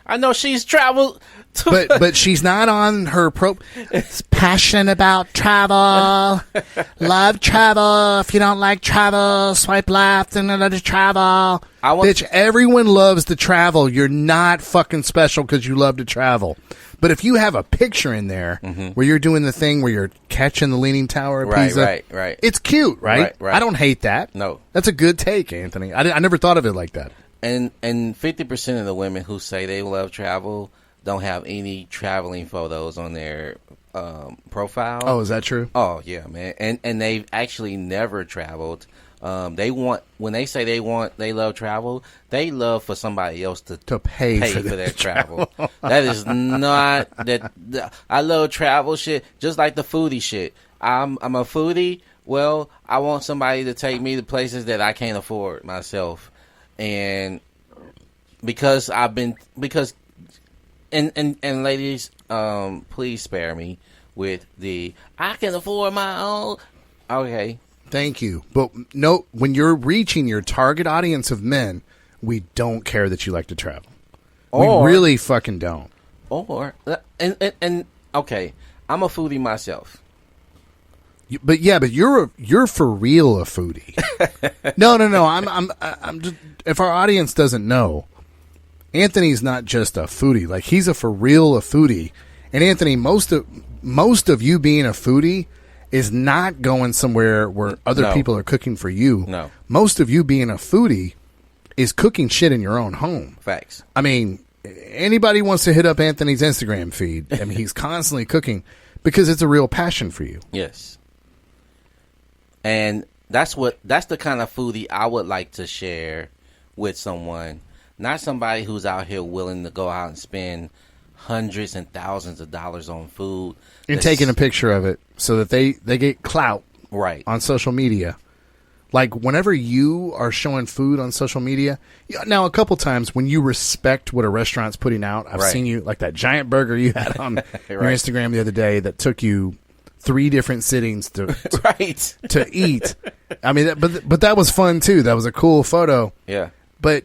Speaker 2: I know she's traveled...
Speaker 1: but she's not on her passionate about travel, love travel. If you don't like travel, swipe left and another travel. Bitch, everyone loves to travel. You're not fucking special because you love to travel. But if you have a picture in there where you're doing the thing where you're catching the Leaning Tower of Pisa,
Speaker 2: right,
Speaker 1: it's cute, right?
Speaker 2: Right.
Speaker 1: I don't hate that.
Speaker 2: No,
Speaker 1: that's a good take, Anthony. I never thought of it like that.
Speaker 2: And 50% of the women who say they love travel don't have any traveling photos on their profile.
Speaker 1: Oh, is that true?
Speaker 2: Oh, yeah, man. And they've actually never traveled. They love travel. They love for somebody else to pay for their travel. That is not that. I love travel shit, just like the foodie shit. I'm a foodie. Well, I want somebody to take me to places that I can't afford myself. And because ladies, please spare me with the I can afford my own. Okay.
Speaker 1: Thank you. But no, when you're reaching your target audience of men, we don't care that you like to travel. We really fucking don't.
Speaker 2: And okay, I'm a foodie myself.
Speaker 1: But you're for real a foodie. No. I'm just, if our audience doesn't know, Anthony's not just a foodie. Like, he's a for real a foodie. And Anthony, most of you being a foodie is not going somewhere where other people are cooking for you.
Speaker 2: No.
Speaker 1: Most of you being a foodie is cooking shit in your own home.
Speaker 2: Facts.
Speaker 1: I mean, anybody wants to hit up Anthony's Instagram feed. I mean, he's constantly cooking because it's a real passion for you.
Speaker 2: Yes. And that's the kind of foodie I would like to share with someone. Not somebody who's out here willing to go out and spend hundreds and thousands of dollars on food.
Speaker 1: And taking a picture of it so that they get clout on social media. Like, whenever you are showing food on social media, now a couple times when you respect what a restaurant's putting out, I've seen you, like that giant burger you had on your Instagram the other day that took you 3 different sittings to eat. I mean, but that was fun too. That was a cool photo.
Speaker 2: Yeah.
Speaker 1: But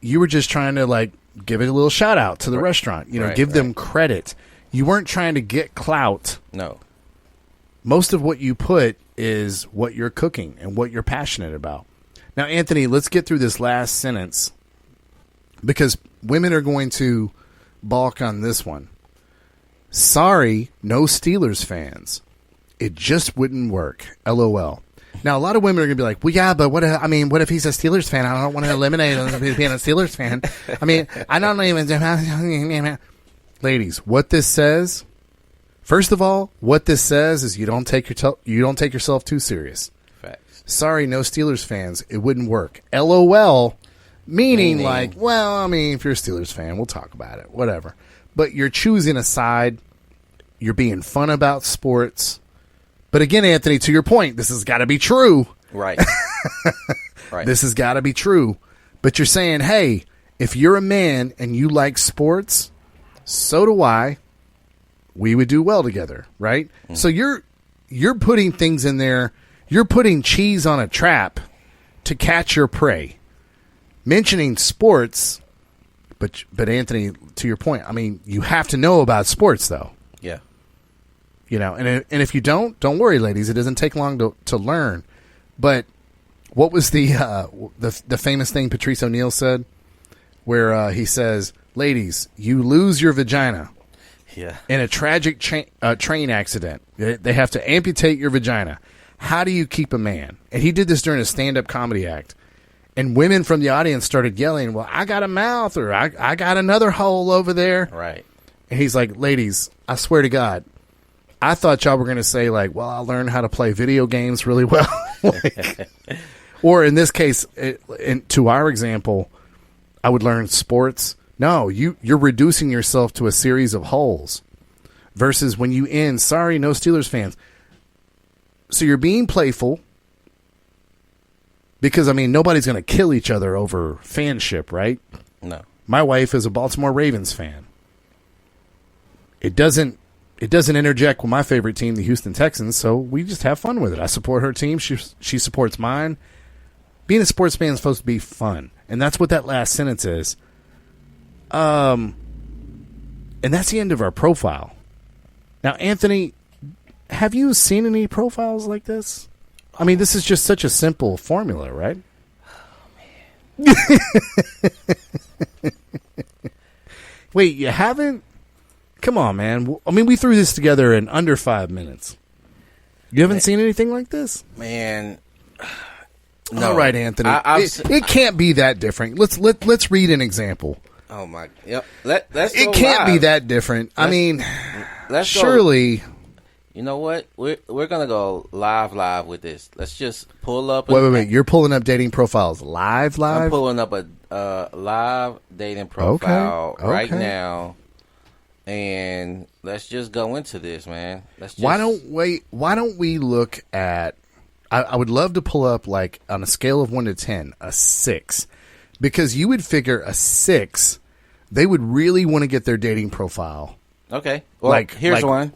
Speaker 1: you were just trying to, like, give it a little shout out to the restaurant. Give them credit. You weren't trying to get clout.
Speaker 2: No.
Speaker 1: Most of what you put is what you're cooking and what you're passionate about. Now, Anthony, let's get through this last sentence because women are going to balk on this one. Sorry, no Steelers fans. It just wouldn't work. LOL. Now, a lot of women are going to be like, well, yeah, but what if he's a Steelers fan? I don't want to eliminate him being a Steelers fan. I mean, I don't even... Ladies, what this says First of all, what this says is you don't take yourself too serious.
Speaker 2: Facts.
Speaker 1: Sorry, no Steelers fans. It wouldn't work. LOL, meaning like, well, I mean, if you're a Steelers fan, we'll talk about it. Whatever. But you're choosing a side. You're being fun about sports. But again, Anthony, to your point, this has got to be true.
Speaker 2: Right. Right.
Speaker 1: This has got to be true. But you're saying, hey, if you're a man and you like sports, so do I. We would do well together, right? Mm-hmm. So you're putting things in there. You're putting cheese on a trap to catch your prey. Mentioning sports, but Anthony, to your point, I mean, you have to know about sports, though.
Speaker 2: Yeah.
Speaker 1: You know, and if you don't worry, ladies. It doesn't take long to learn. But what was the famous thing Patrice O'Neal said, where he says, "Ladies, you lose your vagina."
Speaker 2: Yeah.
Speaker 1: In a tragic train accident. They have to amputate your vagina. How do you keep a man? And he did this during a stand-up comedy act. And women from the audience started yelling, well, I got a mouth, or I got another hole over there.
Speaker 2: Right.
Speaker 1: And he's like, ladies, I swear to God, I thought y'all were going to say, like, well, I learned how to play video games really well. Or in this case, to our example, I would learn sports. No, you're reducing yourself to a series of holes. Versus when you end, sorry, no Steelers fans. So you're being playful. Because, I mean, nobody's going to kill each other over fanship, right?
Speaker 2: No.
Speaker 1: My wife is a Baltimore Ravens fan. It doesn't interject with my favorite team, the Houston Texans, so we just have fun with it. I support her team. She supports mine. Being a sports fan is supposed to be fun. And that's what that last sentence is. And that's the end of our profile. Now, Anthony, have you seen any profiles like this? I mean, this is just such a simple formula, right? Oh, man. Wait, you haven't? Come on, man. I mean, we threw this together in under 5 minutes. You haven't seen anything like this?
Speaker 2: Man. No.
Speaker 1: All right, Anthony. It can't be that different. Let's read an example.
Speaker 2: Oh, my. Yep. Let's go
Speaker 1: It can't
Speaker 2: live.
Speaker 1: be that different. I mean,
Speaker 2: let's
Speaker 1: surely...
Speaker 2: Go. You know what? We're gonna go live with this. Let's just pull up.
Speaker 1: Wait! You're pulling up dating profiles live.
Speaker 2: I'm pulling up a live dating profile right now, and let's just go into this, man.
Speaker 1: Why don't we look at? I would love to pull up, like, on a scale of 1 to 10, a 6, because you would figure a 6, they would really want to get their dating profile.
Speaker 2: Okay. Well, here's one.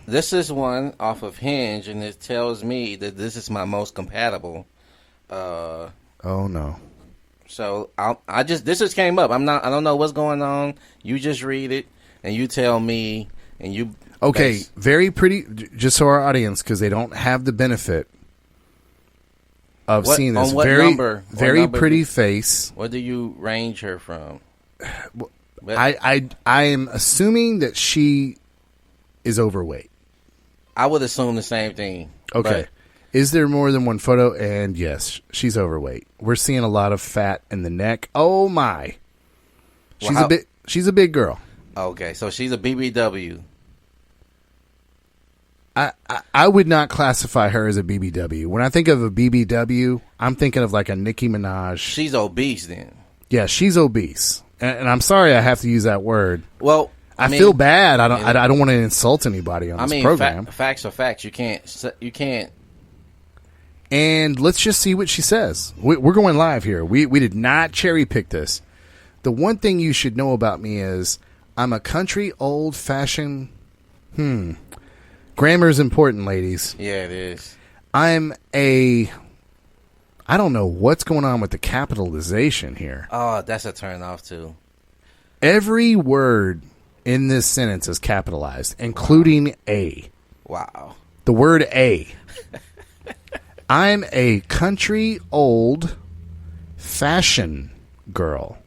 Speaker 2: This is one off of Hinge, and it tells me that this is my most compatible.
Speaker 1: Oh no!
Speaker 2: So this just came up. I don't know what's going on. You just read it, and you tell me, and you.
Speaker 1: Okay, very pretty. Just so our audience, because they don't have the benefit of seeing this. Very pretty face.
Speaker 2: What do you range her from?
Speaker 1: I am assuming that she is overweight.
Speaker 2: I would assume the same thing.
Speaker 1: Okay. Is there more than one photo? And yes, she's overweight. We're seeing a lot of fat in the neck. Oh my. She's a big girl.
Speaker 2: Okay, so she's a BBW.
Speaker 1: I would not classify her as a BBW. When I think of a BBW, I'm thinking of like a Nicki Minaj.
Speaker 2: She's obese then.
Speaker 1: Yeah, she's obese. And I'm sorry I have to use that word.
Speaker 2: Well,
Speaker 1: I feel bad. I don't want to insult anybody on this program.
Speaker 2: Facts are facts. You can't.
Speaker 1: And let's just see what she says. We're going live here. We did not cherry pick this. The one thing you should know about me is I'm a country old fashioned. Grammar is important, ladies.
Speaker 2: Yeah, it is.
Speaker 1: I don't know what's going on with the capitalization here.
Speaker 2: Oh, that's a turn off too.
Speaker 1: Every word in this sentence is capitalized, including A.
Speaker 2: Wow.
Speaker 1: The word A. I'm a country old fashion girl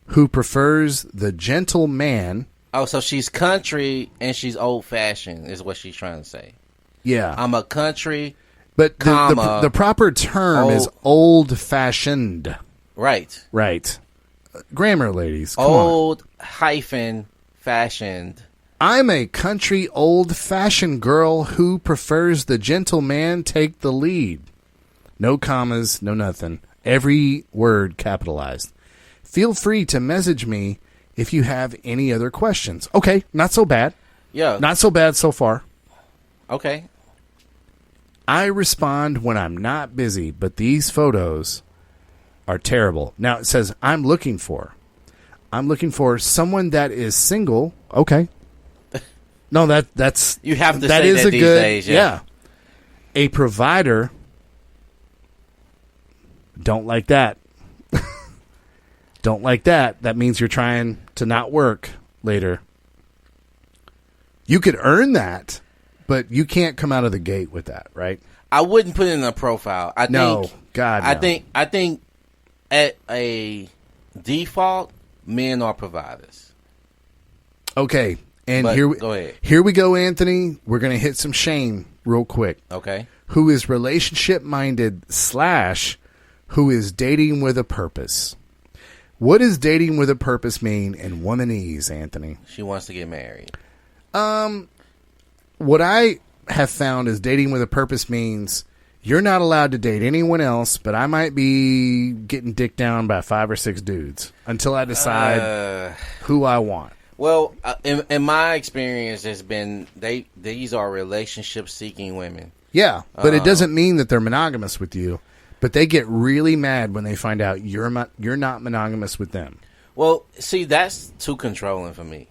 Speaker 1: who prefers the gentle man.
Speaker 2: Oh, so she's country and she's old fashioned is what she's trying to say.
Speaker 1: Yeah.
Speaker 2: I'm a country.
Speaker 1: But the proper term is old fashioned.
Speaker 2: Right.
Speaker 1: Right. Grammar, ladies. Come
Speaker 2: old on. Hyphen fashioned.
Speaker 1: I'm a country old-fashioned girl who prefers the gentleman take the lead. No commas, no nothing. Every word capitalized. Feel free to message me if you have any other questions. Okay, not so bad.
Speaker 2: Yeah.
Speaker 1: Not so bad so far.
Speaker 2: Okay.
Speaker 1: I respond when I'm not busy, but these photos are terrible. Now it says, I'm looking for someone that is single. Okay. No, that's
Speaker 2: you have to
Speaker 1: that
Speaker 2: say
Speaker 1: is
Speaker 2: that
Speaker 1: a
Speaker 2: these
Speaker 1: good
Speaker 2: days, yeah.
Speaker 1: A provider. Don't like that. Don't like that. That means you're trying to not work later. You could earn that, but you can't come out of the gate with that, right?
Speaker 2: I wouldn't put it in a profile. I think I think at a default, men are providers.
Speaker 1: Okay. And
Speaker 2: But
Speaker 1: here
Speaker 2: go ahead.
Speaker 1: Here we go, Anthony. We're going to hit some shame real quick.
Speaker 2: Okay.
Speaker 1: Who is relationship minded / who is dating with a purpose? What does dating with a purpose mean in womanese, Anthony?
Speaker 2: She wants to get married.
Speaker 1: What I have found is dating with a purpose means you're not allowed to date anyone else, but I might be getting dicked down by 5 or 6 dudes until I decide who I want.
Speaker 2: Well, in my experience, has been these are relationship seeking women.
Speaker 1: Yeah, but it doesn't mean that they're monogamous with you. But they get really mad when they find out you're not monogamous with them.
Speaker 2: Well, see, that's too controlling for me.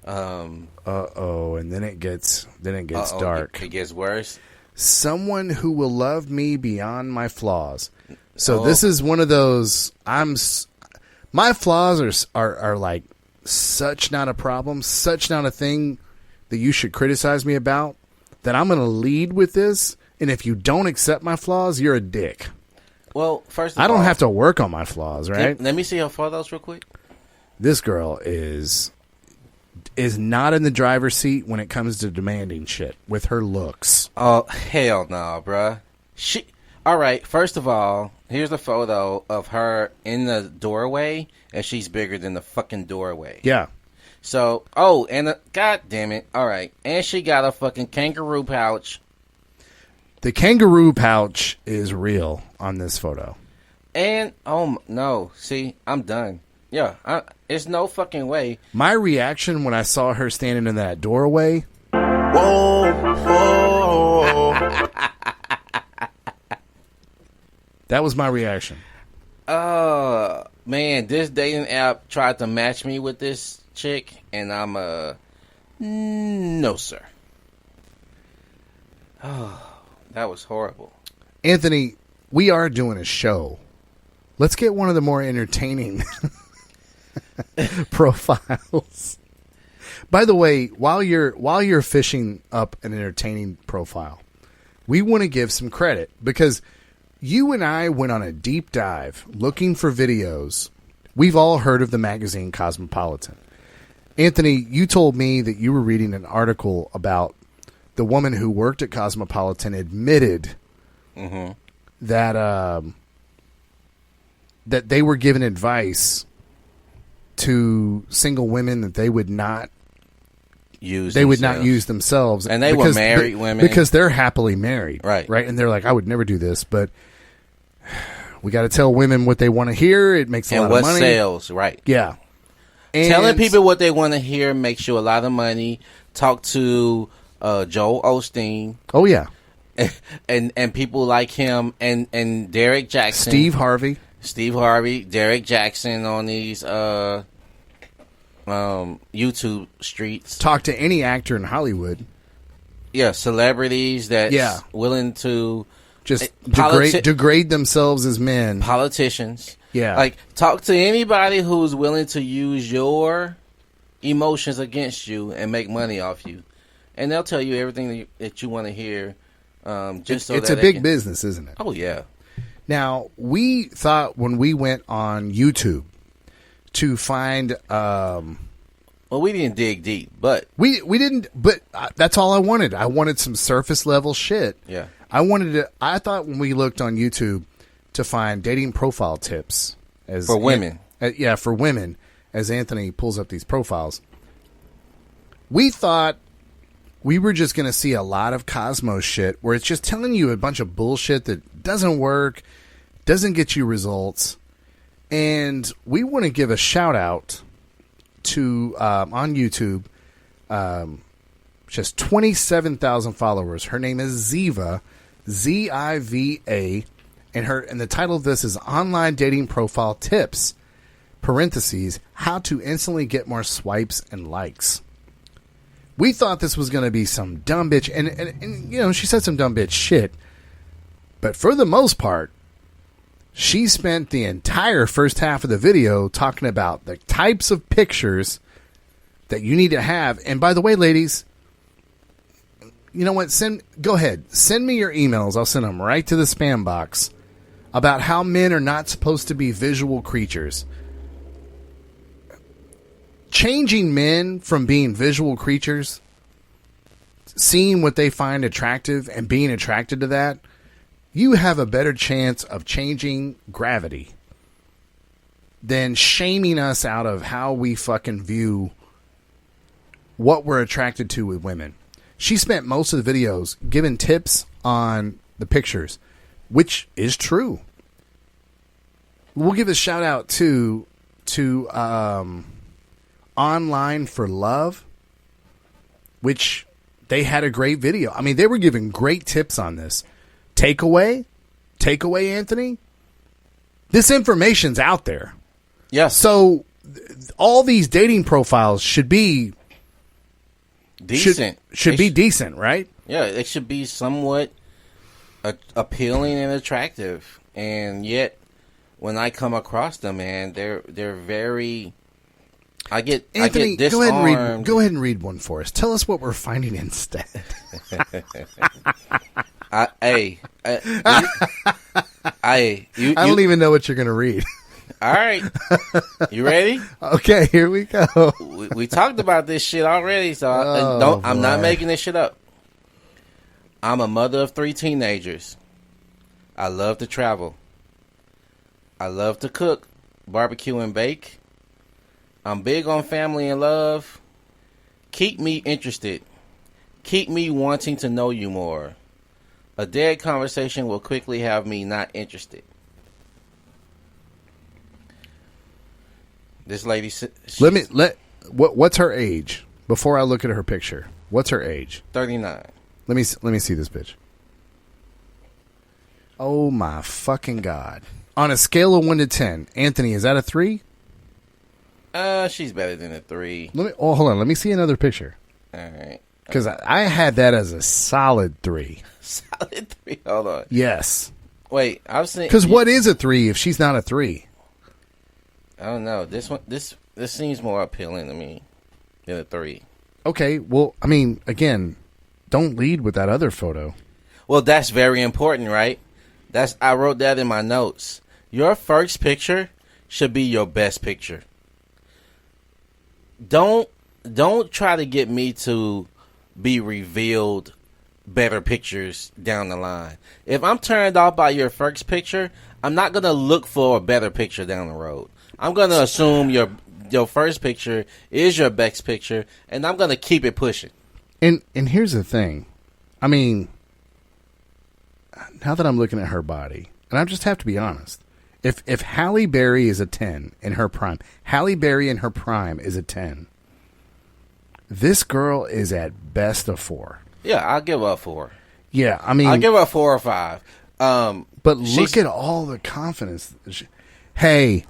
Speaker 1: And then it gets dark.
Speaker 2: It gets worse.
Speaker 1: Someone who will love me beyond my flaws. So this is one of those. My flaws are like such not a problem, such not a thing that you should criticize me about. That I'm going to lead with this, and if you don't accept my flaws, you're a dick.
Speaker 2: Well, first of all,
Speaker 1: I don't have to work on my flaws, right?
Speaker 2: Let me see her photos real quick.
Speaker 1: This girl is not in the driver's seat when it comes to demanding shit with her looks.
Speaker 2: Oh, hell no, bruh. All right, first of all, here's a photo of her in the doorway, and she's bigger than the fucking doorway.
Speaker 1: Yeah.
Speaker 2: So, god damn it. All right, and she got a fucking kangaroo pouch.
Speaker 1: The kangaroo pouch is real on this photo.
Speaker 2: And, no. See, I'm done. Yeah, there's no fucking way.
Speaker 1: My reaction when I saw her standing in that doorway.
Speaker 2: Whoa.
Speaker 1: That was my reaction.
Speaker 2: Man, this dating app tried to match me with this chick, and I'm no, sir. Oh. That was horrible.
Speaker 1: Anthony, we are doing a show. Let's get one of the more entertaining profiles. By the way, while you're fishing up an entertaining profile, we want to give some credit because you and I went on a deep dive looking for videos. We've all heard of the magazine Cosmopolitan. Anthony, you told me that you were reading an article about the woman who worked at Cosmopolitan admitted that that they were given advice to single women that they would not use themselves,
Speaker 2: and they were married women
Speaker 1: because they're happily married,
Speaker 2: right?
Speaker 1: And they're like, I would never do this, but we got to tell women what they want to hear. It makes a lot of money.
Speaker 2: And what sells, right?
Speaker 1: Yeah, and
Speaker 2: telling people what they want to hear makes you a lot of money. Talk to Joel Osteen.
Speaker 1: Oh yeah,
Speaker 2: and people like him and Derek Jackson,
Speaker 1: Steve Harvey,
Speaker 2: Derek Jackson on these YouTube streets.
Speaker 1: Talk to any actor in Hollywood.
Speaker 2: Yeah, celebrities that willing to
Speaker 1: just degrade themselves as men.
Speaker 2: Politicians.
Speaker 1: Yeah.
Speaker 2: Like, talk to anybody who's willing to use your emotions against you and make money off you. And they'll tell you everything that you want to hear. It's
Speaker 1: a big business, isn't it?
Speaker 2: Oh, yeah.
Speaker 1: Now, we thought when we went on YouTube to find...
Speaker 2: well, we didn't dig deep, but...
Speaker 1: We didn't, but that's all I wanted. I wanted some surface level shit.
Speaker 2: Yeah.
Speaker 1: I thought when we looked on YouTube to find dating profile tips...
Speaker 2: for women.
Speaker 1: For women, as Anthony pulls up these profiles... We thought we were just going to see a lot of Cosmos shit where it's just telling you a bunch of bullshit that doesn't work, doesn't get you results. And we want to give a shout out to, on YouTube, she has 27,000 followers. Her name is Ziva, Z-I-V-A, and the title of this is Online Dating Profile Tips, parentheses, how to instantly get more swipes and likes. We thought this was going to be some dumb bitch, and you know, she said some dumb bitch shit, but for the most part, she spent the entire first half of the video talking about the types of pictures that you need to have. And by the way, ladies, you know what? Go ahead. Send me your emails. I'll send them right to the spam box about how men are not supposed to be visual creatures. Changing men from being visual creatures, seeing what they find attractive and being attracted to that, you have a better chance of changing gravity than shaming us out of how we fucking view what we're attracted to with women. She spent most of the videos giving tips on the pictures, which is true. We'll give a shout out to Online for Love, which they had a great video. I mean, they were giving great tips on this. Takeaway, Anthony. This information's out there.
Speaker 2: Yes.
Speaker 1: So all these dating profiles should be
Speaker 2: decent.
Speaker 1: Should be decent, right?
Speaker 2: Yeah, it should be somewhat appealing and attractive. And yet, when I come across them, man, they're very.
Speaker 1: Anthony,
Speaker 2: I get disarmed.
Speaker 1: Go ahead and read one for us. Tell us what we're finding instead.
Speaker 2: I
Speaker 1: don't even know what you're going to read.
Speaker 2: All right. You ready?
Speaker 1: Okay, here we go.
Speaker 2: We talked about this shit already, so I'm not making this shit up. I'm a mother of 3 teenagers. I love to travel. I love to cook, barbecue, and bake. I'm big on family and love. Keep me interested. Keep me wanting to know you more. A dead conversation will quickly have me not interested. This lady,
Speaker 1: what's her age? Before I look at her picture, what's her age?
Speaker 2: 39.
Speaker 1: Let me see this bitch. Oh my fucking God! On a scale of 1 to 10, Anthony, is that a 3?
Speaker 2: She's better than a 3.
Speaker 1: Hold on. Let me see another picture.
Speaker 2: All right.
Speaker 1: Because I had that as a solid 3.
Speaker 2: Solid 3. Hold on.
Speaker 1: Yes.
Speaker 2: Wait, I was saying.
Speaker 1: Because what is a 3 if she's not a 3?
Speaker 2: I don't know. This seems more appealing to me than a 3.
Speaker 1: Okay. Well, I mean, again, don't lead with that other photo.
Speaker 2: Well, that's very important, right? I wrote that in my notes. Your first picture should be your best picture. Don't try to get me to be revealed better pictures down the line. If I'm turned off by your first picture, I'm not going to look for a better picture down the road. I'm going to assume your first picture is your best picture, and I'm going to keep it pushing.
Speaker 1: And here's the thing. I mean, now that I'm looking at her body, and I just have to be honest, if Halle Berry is a 10 in her prime, Halle Berry in her prime is a 10. This girl is at best a 4.
Speaker 2: Yeah, I'll give her a 4.
Speaker 1: Yeah, I mean,
Speaker 2: I'll give her a 4 or 5.
Speaker 1: But look at all the confidence. Hey,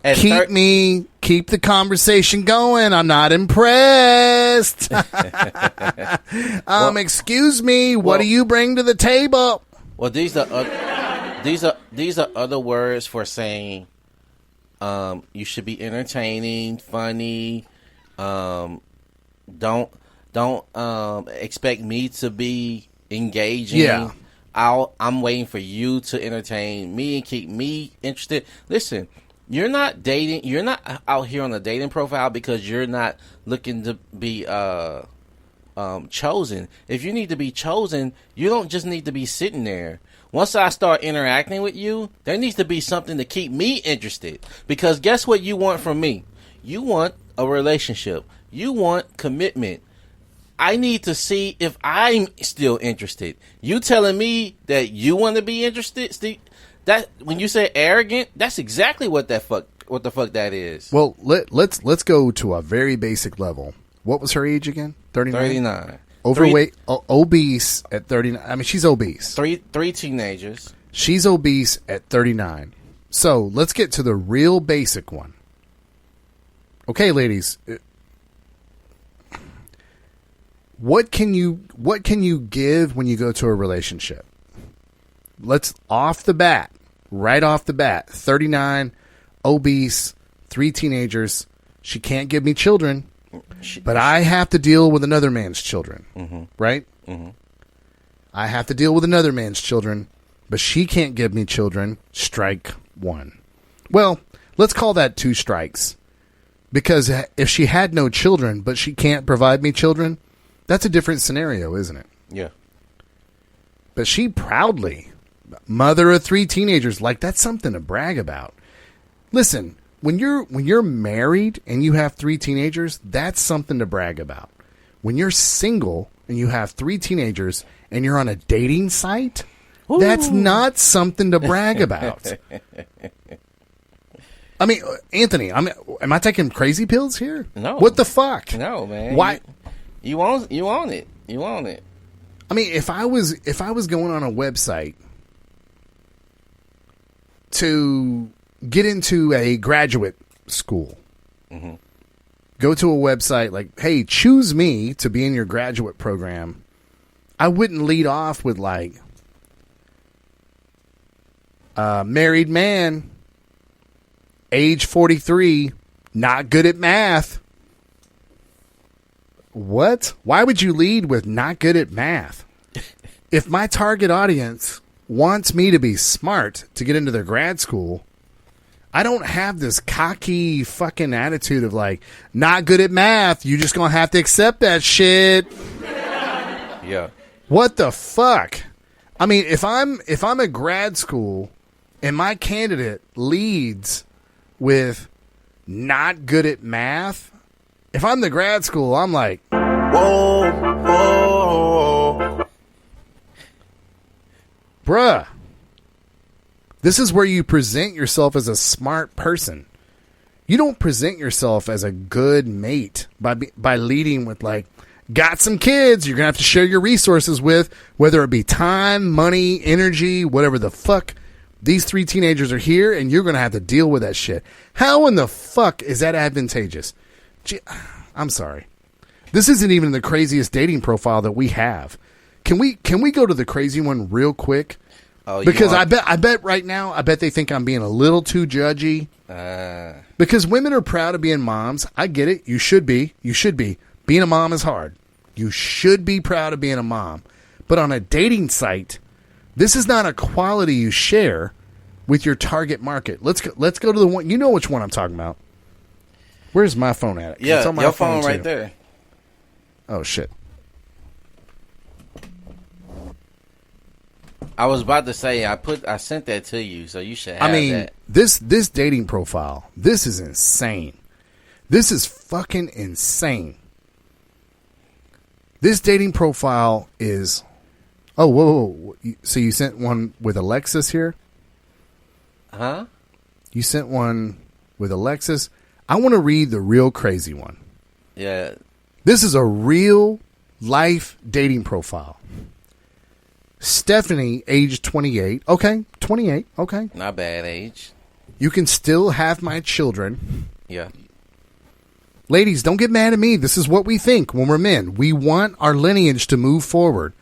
Speaker 1: keep the conversation going. I'm not impressed. Excuse me. What do you bring to the table?
Speaker 2: Well, these are other words for saying you should be entertaining, funny. Don't expect me to be engaging.
Speaker 1: Yeah.
Speaker 2: I'm waiting for you to entertain me and keep me interested. Listen, you're not out here on a dating profile because you're not looking to be chosen. If you need to be chosen, you don't just need to be sitting there. Once I start interacting with you, there needs to be something to keep me interested. Because guess what you want from me? You want a relationship. You want commitment. I need to see if I'm still interested. You telling me that you want to be interested? Steve, that when you say arrogant, that's exactly what the fuck that is.
Speaker 1: Well, let's go to a very basic level. What was her age again? 39?
Speaker 2: 39.
Speaker 1: Overweight, obese at 39. I mean, she's obese.
Speaker 2: Three teenagers.
Speaker 1: She's obese at 39. So let's get to the real basic one. Okay, ladies. What can you give when you go to a relationship? Let's right off the bat, 39, obese, 3 teenagers. She can't give me children, but I have to deal with another man's children, right? Mm-hmm. I have to deal with another man's children, but she can't give me children. Strike 1. Well, let's call that 2 strikes, because if she had no children, but she can't provide me children, that's a different scenario, isn't it?
Speaker 2: Yeah.
Speaker 1: But she proudly, mother of 3 teenagers, like that's something to brag about. Listen, when you're married and you have 3 teenagers, that's something to brag about. When you're single and you have 3 teenagers and you're on a dating site, ooh, that's not something to brag about. I mean, Anthony, am I taking crazy pills here?
Speaker 2: No.
Speaker 1: What the fuck?
Speaker 2: No, man.
Speaker 1: Why?
Speaker 2: You own it. You own it.
Speaker 1: I mean, if I was going on a website to get into a graduate school, go to a website like, hey, choose me to be in your graduate program, I wouldn't lead off with like, married man, age 43, not good at math. What? Why would you lead with not good at math? If my target audience wants me to be smart to get into their grad school, I don't have this cocky fucking attitude of like, not good at math, you just gonna have to accept that shit.
Speaker 2: Yeah.
Speaker 1: What the fuck? I mean, if I'm at grad school and my candidate leads with not good at math, if I'm the grad school, I'm like, whoa, whoa. Bruh, this is where you present yourself as a smart person. You don't present yourself as a good mate by leading with like, got some kids you're going to have to share your resources with, whether it be time, money, energy, whatever the fuck. These 3 teenagers are here and you're going to have to deal with that shit. How in the fuck is that advantageous? Gee, I'm sorry. This isn't even the craziest dating profile that we have. Can we go to the crazy one real quick? Oh, because I bet right now, I bet they think I'm being a little too judgy. Because women are proud of being moms. I get it. You should be. You should be. Being a mom is hard. You should be proud of being a mom. But on a dating site, this is not a quality you share with your target market. Let's go to the one. You know which one I'm talking about. Where's my phone at?
Speaker 2: Yeah, it's on my phone right there.
Speaker 1: Oh, shit.
Speaker 2: I was about to say, I sent that to you, so you should have that.
Speaker 1: This dating profile, this is insane. This is fucking insane. This dating profile is... Oh, whoa. So you sent one with Alexis here?
Speaker 2: Huh?
Speaker 1: You sent one with Alexis? I want to read the real crazy one.
Speaker 2: Yeah.
Speaker 1: This is a real life dating profile. Stephanie, age 28. Okay, 28. Okay.
Speaker 2: Not bad age.
Speaker 1: You can still have my children.
Speaker 2: Yeah.
Speaker 1: Ladies, don't get mad at me. This is what we think when we're men. We want our lineage to move forward.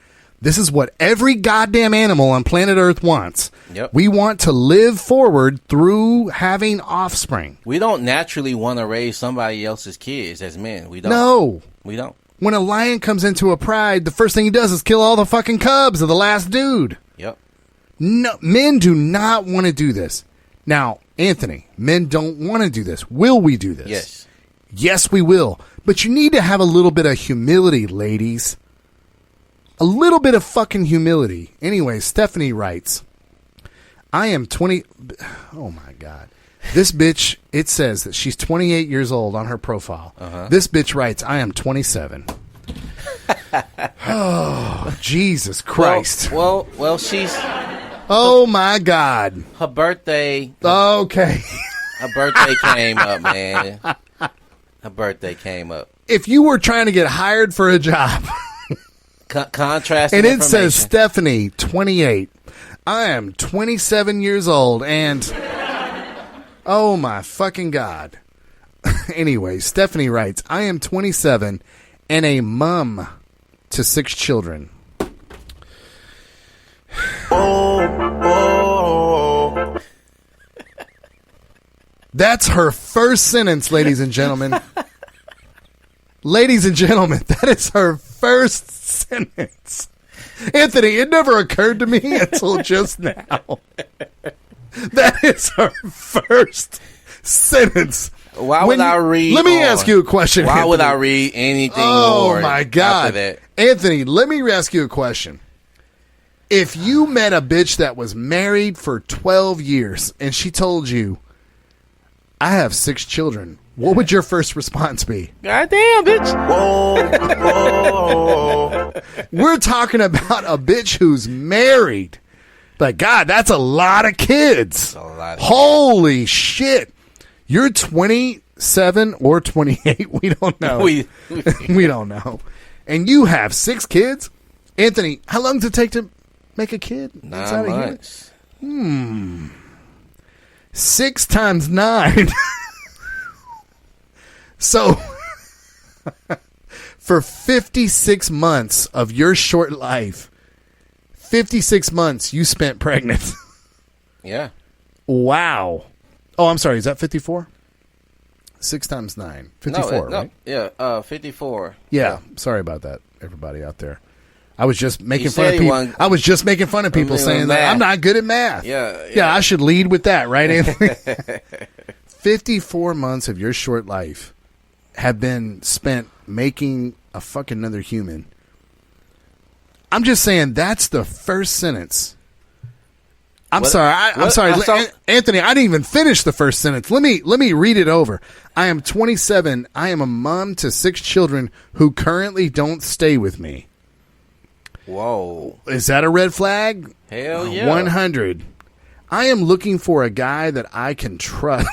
Speaker 1: This is what every goddamn animal on planet Earth wants.
Speaker 2: Yep.
Speaker 1: We want to live forward through having offspring.
Speaker 2: We don't naturally want to raise somebody else's kids as men. We don't.
Speaker 1: No.
Speaker 2: We don't.
Speaker 1: When a lion comes into a pride, the first thing he does is kill all the fucking cubs of the last dude.
Speaker 2: Yep.
Speaker 1: No, men do not want to do this. Now, Anthony, men don't want to do this. Will we do this?
Speaker 2: Yes.
Speaker 1: Yes, we will. But you need to have a little bit of humility, ladies. A little bit of fucking humility. Anyway, Stephanie writes, I am 20... Oh, my God. This bitch, it says that she's 28 years old on her profile. Uh-huh. This bitch writes, I am 27. Oh, Jesus Christ.
Speaker 2: Well, she's...
Speaker 1: Oh, my God.
Speaker 2: Her birthday...
Speaker 1: Okay.
Speaker 2: Her birthday came up, man. Her birthday came up.
Speaker 1: If you were trying to get hired for a job...
Speaker 2: Contrast
Speaker 1: and it says Stephanie, 28. I am 27 years old, and... Oh, my fucking God. Anyway, Stephanie writes, I am 27 and a mom to 6 children. That's her first sentence, ladies and gentlemen. Ladies and gentlemen, that is her first sentence. Anthony, it never occurred to me until just now. That is her first sentence.
Speaker 2: Why would I read?
Speaker 1: Let me ask you a question.
Speaker 2: Why
Speaker 1: Anthony.
Speaker 2: would I read anything
Speaker 1: more?
Speaker 2: more?
Speaker 1: Oh, my God.
Speaker 2: After that?
Speaker 1: Anthony, let me ask you a question. If you met a bitch that was married for 12 years and she told you, I have 6 children, what would your first response be?
Speaker 2: Goddamn, bitch.
Speaker 1: We're talking about a bitch who's married. But God, that's a lot of kids. Holy shit. You're 27 or 28. We don't know. We don't know. And you have 6 kids? Anthony, how long does it take to make a kid?
Speaker 2: 9 months.
Speaker 1: 6 times 9. So, for 56 months of your short life, 56 months you spent pregnant.
Speaker 2: Yeah.
Speaker 1: Wow. Oh, I'm sorry. Is that 54? 6 times 9. 54, right?
Speaker 2: Yeah, 54.
Speaker 1: Yeah. Sorry about that, everybody out there. I was just making fun of people. I was just making fun of people saying that I'm not good at math. Yeah, I should lead with that, right, Anthony? 54 months of your short life have been spent making a fucking another human. I'm just saying that's the first sentence. I'm sorry. I'm sorry, Anthony. I didn't even finish the first sentence. Let me read it over. I am 27. I am a mom to 6 children who currently don't stay with me.
Speaker 2: Whoa.
Speaker 1: Is that a red flag?
Speaker 2: Hell yeah.
Speaker 1: 100. I am looking for a guy that I can trust.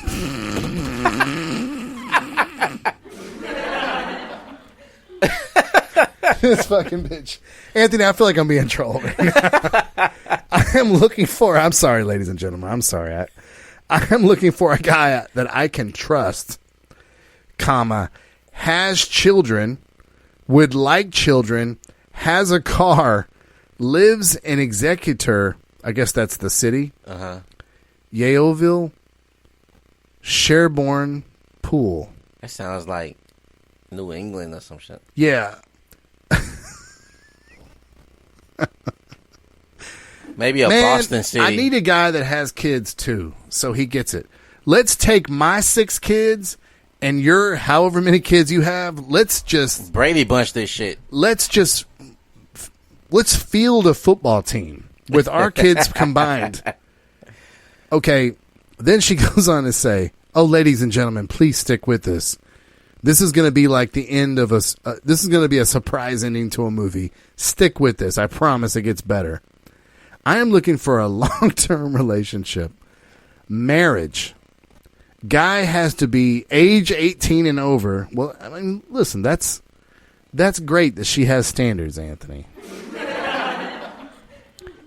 Speaker 1: This fucking bitch. Anthony, I feel like I'm being trolled right now. I am looking for, I'm sorry, ladies and gentlemen. I'm sorry. I am looking for a guy that I can trust, comma, has children, would like children, has a car, lives in Executor, I guess that's the city, Yeovil, Sherborne Pool.
Speaker 2: That sounds like New England or some shit.
Speaker 1: Yeah.
Speaker 2: Maybe a Boston City.
Speaker 1: I need a guy that has kids too, so he gets it. Let's take my 6 kids and your however many kids you have. Let's just
Speaker 2: Brady Bunch this shit.
Speaker 1: Let's field a football team with our kids combined. Okay, then she goes on to say, "Oh, ladies and gentlemen, please stick with this. This is going to be like the end of this is going to be a surprise ending to a movie. Stick with this. I promise it gets better. I am looking for a long-term relationship. Marriage. Guy has to be age 18 and over." Well, I mean, listen, that's great that she has standards, Anthony.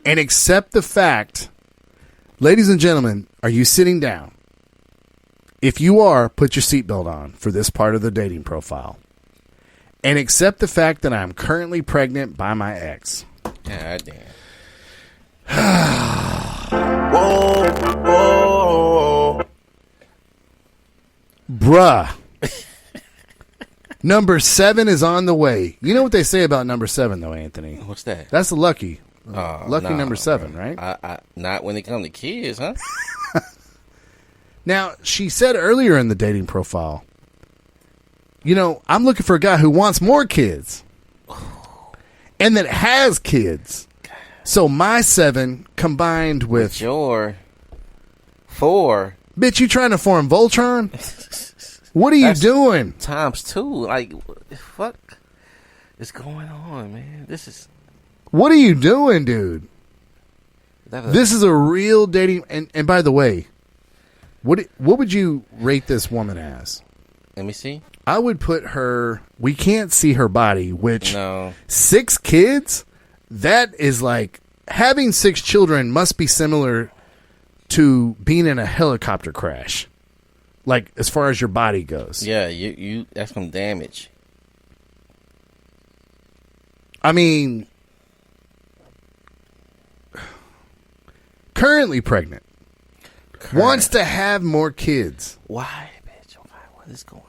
Speaker 1: And accept the fact, ladies and gentlemen, are you sitting down? If you are, put your seatbelt on for this part of the dating profile. And accept the fact that I'm currently pregnant by my ex.
Speaker 2: God damn.
Speaker 1: Bruh. Number 7 is on the way. You know what they say about number 7, though, Anthony?
Speaker 2: What's that?
Speaker 1: That's the lucky. Lucky number 7, right?
Speaker 2: Not when it comes to kids, huh?
Speaker 1: Now, she said earlier in the dating profile, you know, I'm looking for a guy who wants more kids. And that has kids. So my 7 combined with
Speaker 2: your 4.
Speaker 1: Bitch, you trying to form Voltron? What are you doing?
Speaker 2: Times 2. Like, fuck. is going on, man? This is.
Speaker 1: What are you doing, dude? This is a real dating. And by the way, what would you rate this woman as?
Speaker 2: Let me see.
Speaker 1: I would put her. We can't see her body. Which
Speaker 2: no.
Speaker 1: 6 kids? That is like having 6 children. Must be similar to being in a helicopter crash. Like as far as your body goes.
Speaker 2: Yeah, you. That's some damage.
Speaker 1: I mean. Currently pregnant. Wants to have more kids.
Speaker 2: Why, bitch? Why? What is going on?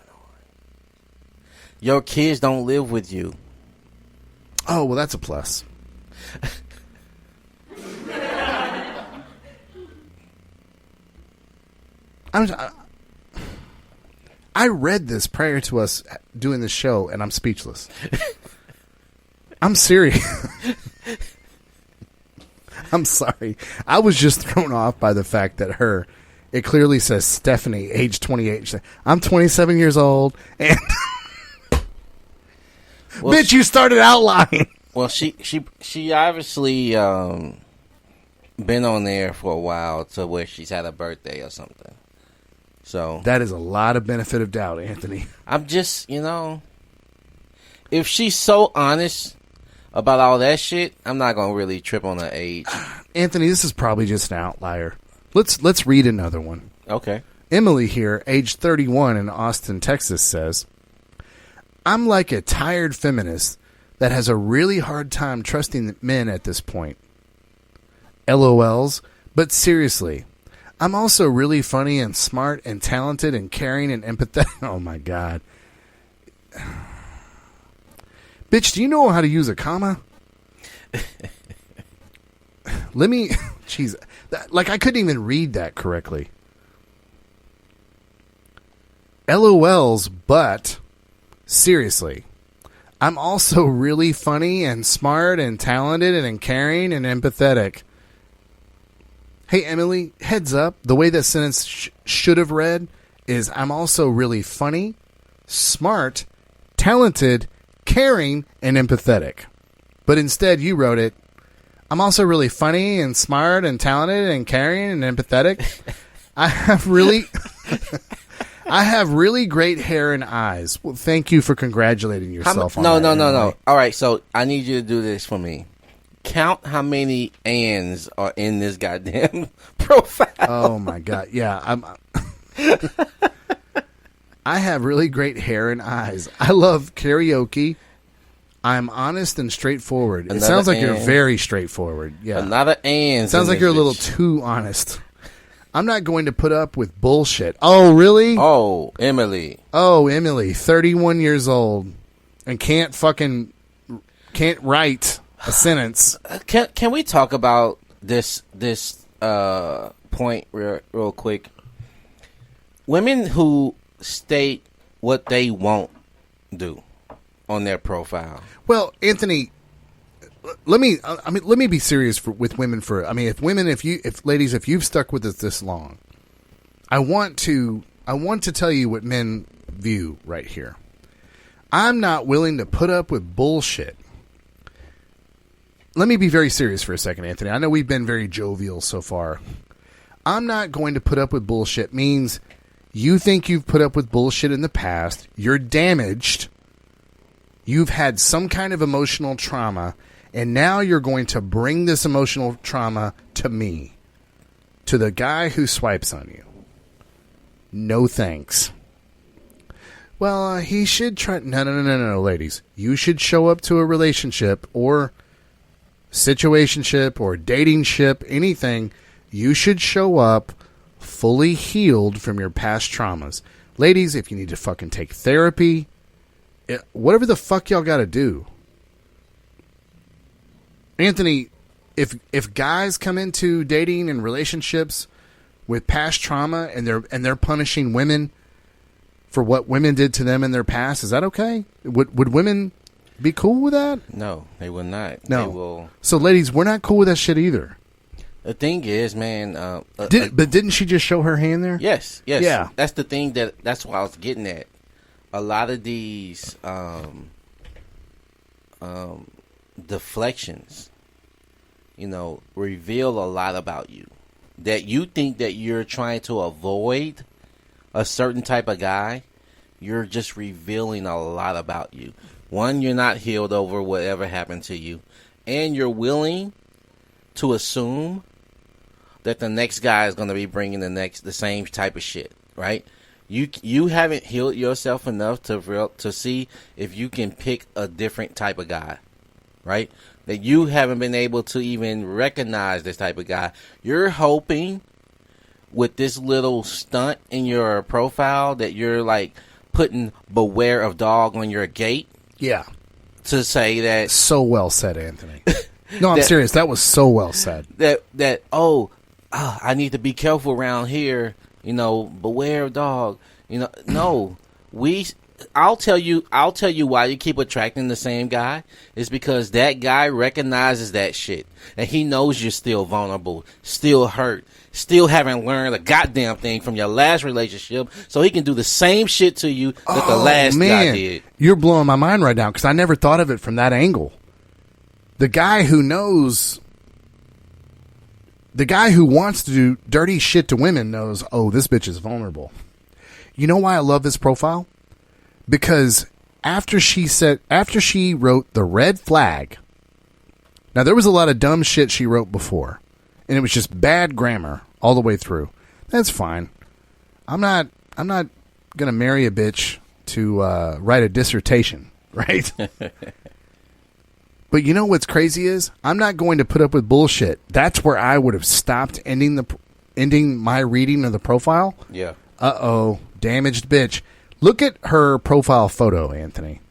Speaker 2: Your kids don't live with you.
Speaker 1: Oh, well, that's a plus. I read this prior to us doing this show, and I'm speechless. I'm serious. I'm sorry. I was just thrown off by the fact that it clearly says Stephanie, age 28. I'm 27 years old, and well, bitch, you started out lying.
Speaker 2: Well, she obviously been on there for a while to where she's had a birthday or something. So
Speaker 1: that is a lot of benefit of doubt, Anthony.
Speaker 2: I'm just, if she's so honest about all that shit, I'm not gonna really trip on her age.
Speaker 1: Anthony, this is probably just an outlier. Let's read another one.
Speaker 2: Okay.
Speaker 1: Emily here, age 31 in Austin, Texas, says, I'm like a tired feminist that has a really hard time trusting men at this point. LOLs, but seriously, I'm also really funny and smart and talented and caring and empathetic. Oh my God. Bitch, do you know how to use a comma? Jeez, I couldn't even read that correctly. LOLs, but seriously, I'm also really funny and smart and talented and caring and empathetic. Hey, Emily, heads up, the way that sentence should have read is I'm also really funny, smart, talented, caring, and empathetic. But instead you wrote it, I'm also really funny and smart and talented and caring and empathetic. I have really great hair and eyes. Well, thank you for congratulating yourself on that.
Speaker 2: No. All right, so I need you to do this for me. Count how many ands are in this goddamn profile.
Speaker 1: Oh my God. Yeah, I have really great hair and eyes. I love karaoke. I'm honest and straightforward. It sounds like you're very straightforward. Yeah.
Speaker 2: A lot of ands.
Speaker 1: Sounds like you're a little too honest. I'm not going to put up with bullshit. Oh, really?
Speaker 2: Oh, Emily.
Speaker 1: 31 years old and can't write a sentence.
Speaker 2: Can we talk about this point real quick? Women who state what they won't do on their profile.
Speaker 1: Well, Anthony, let me be serious with women if ladies, if you've stuck with us this long, I want to tell you what men view right here. I'm not willing to put up with bullshit. Let me be very serious for a second, Anthony. I know we've been very jovial so far. I'm not going to put up with bullshit means you think you've put up with bullshit in the past. You're damaged. You've had some kind of emotional trauma, and now you're going to bring this emotional trauma to me, to the guy who swipes on you. No thanks. Well, he should try. No, ladies. You should show up to a relationship or situationship or datingship, anything. You should show up fully healed from your past traumas. Ladies, if you need to fucking take therapy, whatever the fuck y'all got to do. Anthony, if guys come into dating and relationships with past trauma and they're punishing women for what women did to them in their past, is that okay? Would women be cool with that?
Speaker 2: No, they will not.
Speaker 1: No.
Speaker 2: They will.
Speaker 1: So, ladies, we're not cool with that shit either.
Speaker 2: The thing is, man.
Speaker 1: But didn't she just show her hand there?
Speaker 2: Yes.
Speaker 1: Yeah.
Speaker 2: That's the thing that's what I was getting at. A lot of these deflections, reveal a lot about you. That you think that you're trying to avoid a certain type of guy, you're just revealing a lot about you. One, you're not healed over whatever happened to you, and you're willing to assume that the next guy is going to be bringing the same type of shit, right? You haven't healed yourself enough to see if you can pick a different type of guy, right? That you haven't been able to even recognize this type of guy. You're hoping with this little stunt in your profile that you're like putting "beware of dog" on your gate.
Speaker 1: Yeah.
Speaker 2: To say that.
Speaker 1: So well said, Anthony. No, I'm serious. That was so well said.
Speaker 2: I need to be careful around here. Beware of dog. No, I'll tell you why you keep attracting the same guy. It's because that guy recognizes that shit. And he knows you're still vulnerable, still hurt, still haven't learned a goddamn thing from your last relationship. So he can do the same shit to you that the last guy did.
Speaker 1: You're blowing my mind right now because I never thought of it from that angle. The guy who knows, the guy who wants to do dirty shit to women knows, oh, this bitch is vulnerable. You know why I love this profile? Because after she wrote the red flag, now there was a lot of dumb shit she wrote before, and it was just bad grammar all the way through. That's fine. I'm not gonna marry a bitch to write a dissertation, right? But you know what's crazy is I'm not going to put up with bullshit. That's where I would have stopped ending my reading of the profile.
Speaker 2: Yeah.
Speaker 1: Damaged bitch. Look at her profile photo, Anthony.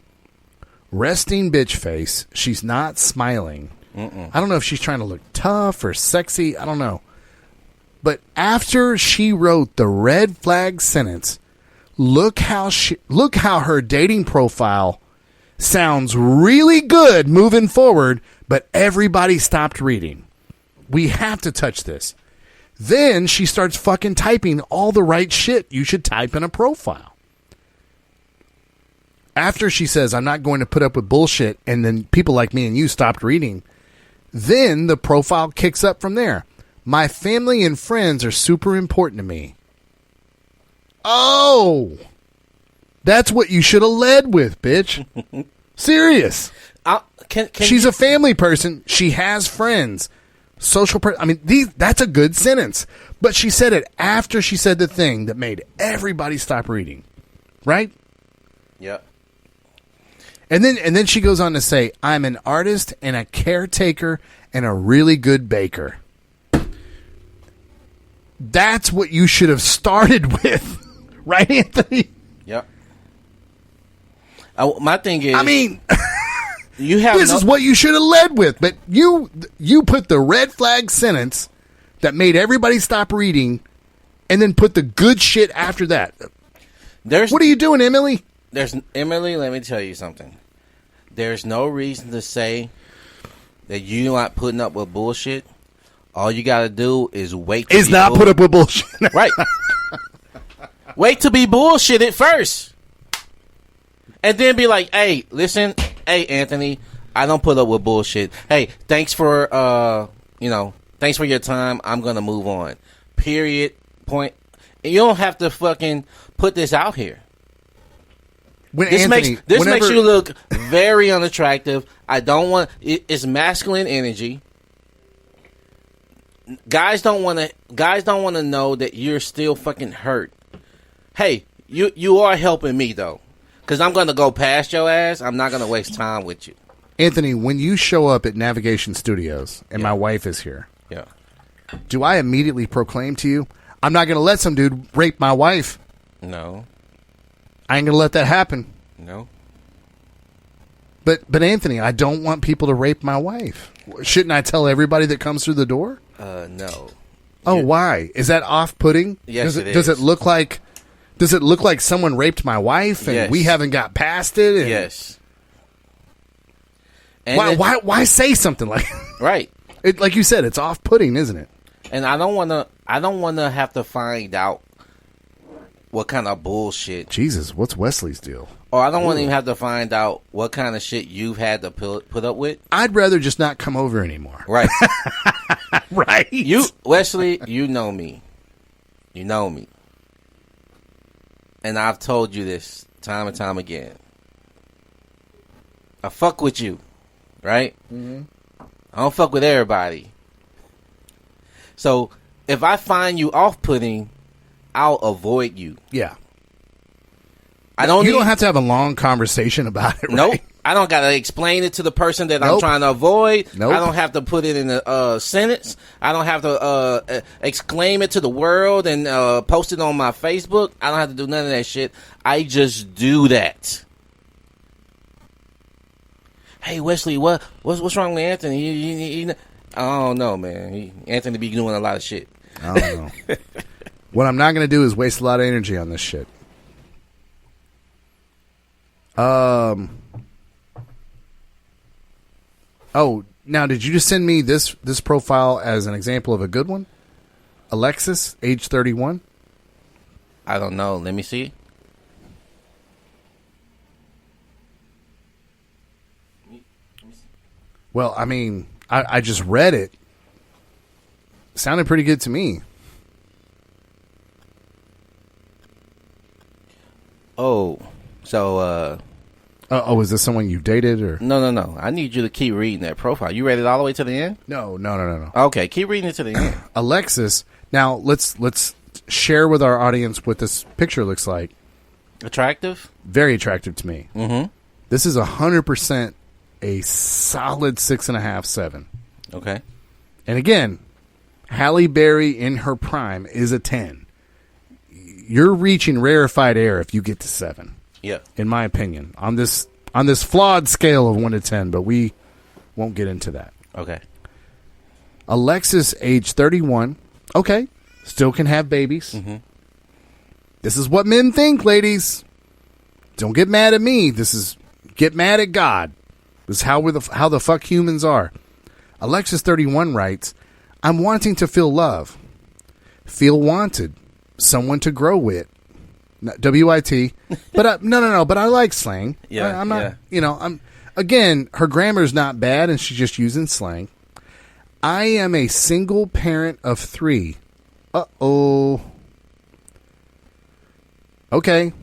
Speaker 1: Resting bitch face. She's not smiling. I don't know if she's trying to look tough or sexy. I don't know. But after she wrote the red flag sentence, look how her dating profile sounds really good moving forward, but everybody stopped reading. We have to touch this. Then she starts fucking typing all the right shit you should type in a profile. After she says, I'm not going to put up with bullshit, and then people like me and you stopped reading, then the profile kicks up from there. My family and friends are super important to me. Oh, that's what you should have led with, bitch. Serious. She's a family person. She has friends. Social person. I mean, that's a good sentence. But she said it after she said the thing that made everybody stop reading. Right?
Speaker 2: Yep.
Speaker 1: And then she goes on to say, I'm an artist and a caretaker and a really good baker. That's what you should have started with. Right, Anthony?
Speaker 2: Yep. My thing is,
Speaker 1: this is what you should have led with, but you put the red flag sentence that made everybody stop reading, and then put the good shit after that. What are you doing, Emily?
Speaker 2: Emily, let me tell you something. There's no reason to say that you're not putting up with bullshit. All you got to do is wait.
Speaker 1: Put up with bullshit,
Speaker 2: right? Wait to be bullshitted first. And then be like, hey, listen, hey, Anthony, I don't put up with bullshit. Hey, thanks for your time. I'm going to move on. Period. Point. And you don't have to fucking put this out here. This makes you look very unattractive. I don't want, it's masculine energy. Guys don't want to know that you're still fucking hurt. Hey, you are helping me though. Because I'm going to go past your ass. I'm not going to waste time with you.
Speaker 1: Anthony, when you show up at Navigation Studios and my wife is here, do I immediately proclaim to you, I'm not going to let some dude rape my wife?
Speaker 2: No.
Speaker 1: I ain't going to let that happen.
Speaker 2: No.
Speaker 1: But Anthony, I don't want people to rape my wife. Shouldn't I tell everybody that comes through the door?
Speaker 2: No.
Speaker 1: Oh, why? Is that off-putting?
Speaker 2: Yes, it is.
Speaker 1: Does it look like someone raped my wife and we haven't got past it?
Speaker 2: Yes.
Speaker 1: And why say something like
Speaker 2: right?
Speaker 1: Like you said, it's off-putting, isn't it?
Speaker 2: And I don't want to have to find out what kind of bullshit.
Speaker 1: Jesus, what's Wesley's deal?
Speaker 2: Or I don't want to even have to find out what kind of shit you've had to put up with.
Speaker 1: I'd rather just not come over anymore.
Speaker 2: Right.
Speaker 1: Right.
Speaker 2: Wesley, you know me. You know me. And I've told you this time and time again. I fuck with you. Right? Mm-hmm. I don't fuck with everybody. So, if I find you off-putting, I'll avoid you.
Speaker 1: Yeah.
Speaker 2: You don't
Speaker 1: have to have a long conversation about it, right?
Speaker 2: Nope. I don't got to explain it to the person that I'm trying to avoid.
Speaker 1: Nope.
Speaker 2: I don't have to put it in a sentence. I don't have to exclaim it to the world and post it on my Facebook. I don't have to do none of that shit. I just do that. Hey, Wesley, what's wrong with Anthony? I don't know, man. Anthony be doing a lot of shit.
Speaker 1: I don't know. What I'm not going to do is waste a lot of energy on this shit. Oh, now did you just send me this profile as an example of a good one? Alexis, age 31?
Speaker 2: I don't know. Let me see.
Speaker 1: Well, I mean, I just read it. Sounded pretty good to me.
Speaker 2: Oh, so
Speaker 1: oh, is this someone you dated or?
Speaker 2: No. I need you to keep reading that profile. You read it all the way to the end?
Speaker 1: No.
Speaker 2: Okay, keep reading it to the end.
Speaker 1: Alexis. Now let's share with our audience what this picture looks like.
Speaker 2: Attractive?
Speaker 1: Very attractive to me.
Speaker 2: Mm-hmm.
Speaker 1: This is 100% a solid 6.5, 7.
Speaker 2: Okay.
Speaker 1: And again, Halle Berry in her prime is a 10. You're reaching rarefied air if you get to 7.
Speaker 2: Yeah.
Speaker 1: In my opinion, on this flawed scale of 1 to 10, but we won't get into that.
Speaker 2: Okay.
Speaker 1: Alexis, age 31. Okay. Still can have babies.
Speaker 2: Mm-hmm.
Speaker 1: This is what men think, ladies. Don't get mad at me. Get mad at God. This is how the fuck humans are. Alexis 31 writes, I'm wanting to feel love. Feel wanted. Someone to grow with. WIT. But no. But I like slang.
Speaker 2: Yeah.
Speaker 1: I'm not, again, her grammar's not bad and she's just using slang. I am a single parent of 3. Uh-oh. Okay.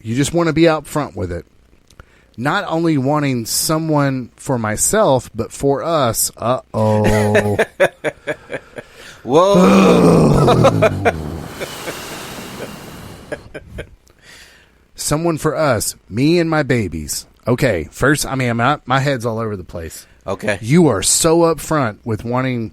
Speaker 1: You just want to be out front with it. Not only wanting someone for myself, but for us. Uh-oh.
Speaker 2: Whoa.
Speaker 1: Someone for us. Me and my babies. Okay. First, my head's all over the place.
Speaker 2: Okay.
Speaker 1: You are so upfront with wanting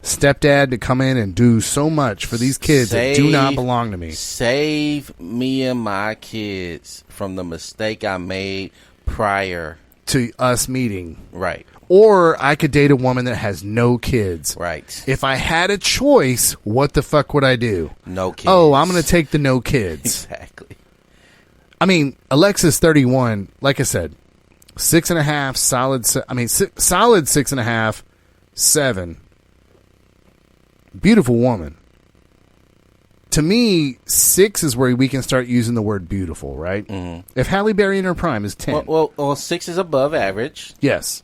Speaker 1: stepdad to come in and do so much for these kids that do not belong to me.
Speaker 2: Save me and my kids from the mistake I made prior
Speaker 1: to us meeting.
Speaker 2: Right.
Speaker 1: Or I could date a woman that has no kids.
Speaker 2: Right.
Speaker 1: If I had a choice, what the fuck would I do?
Speaker 2: No kids.
Speaker 1: Oh, I'm going to take the no kids.
Speaker 2: Exactly.
Speaker 1: I mean, Alexis 31, like I said, 6.5, solid. Solid 6.5, 7. Beautiful woman. To me, 6 is where we can start using the word beautiful, right? Mm-hmm. If Halle Berry in her prime is 10.
Speaker 2: Well, 6 is above average.
Speaker 1: Yes.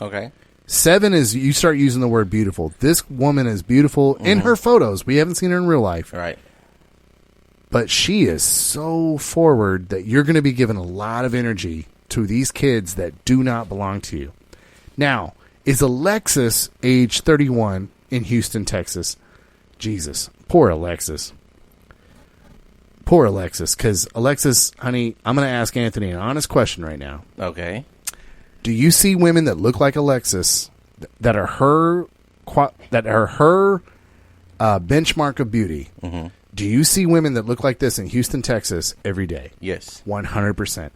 Speaker 2: Okay.
Speaker 1: 7 is you start using the word beautiful. This woman is beautiful in her photos. We haven't seen her in real life.
Speaker 2: Right.
Speaker 1: But she is so forward that you're going to be giving a lot of energy to these kids that do not belong to you. Now, is Alexis, age 31, in Houston, Texas? Jesus. Poor Alexis. Poor Alexis. Because, Alexis, honey, I'm going to ask Anthony an honest question right now.
Speaker 2: Okay.
Speaker 1: Do you see women that look like Alexis that are her benchmark of beauty? Mm-hmm. Do you see women that look like this in Houston, Texas every day?
Speaker 2: Yes.
Speaker 1: 100%.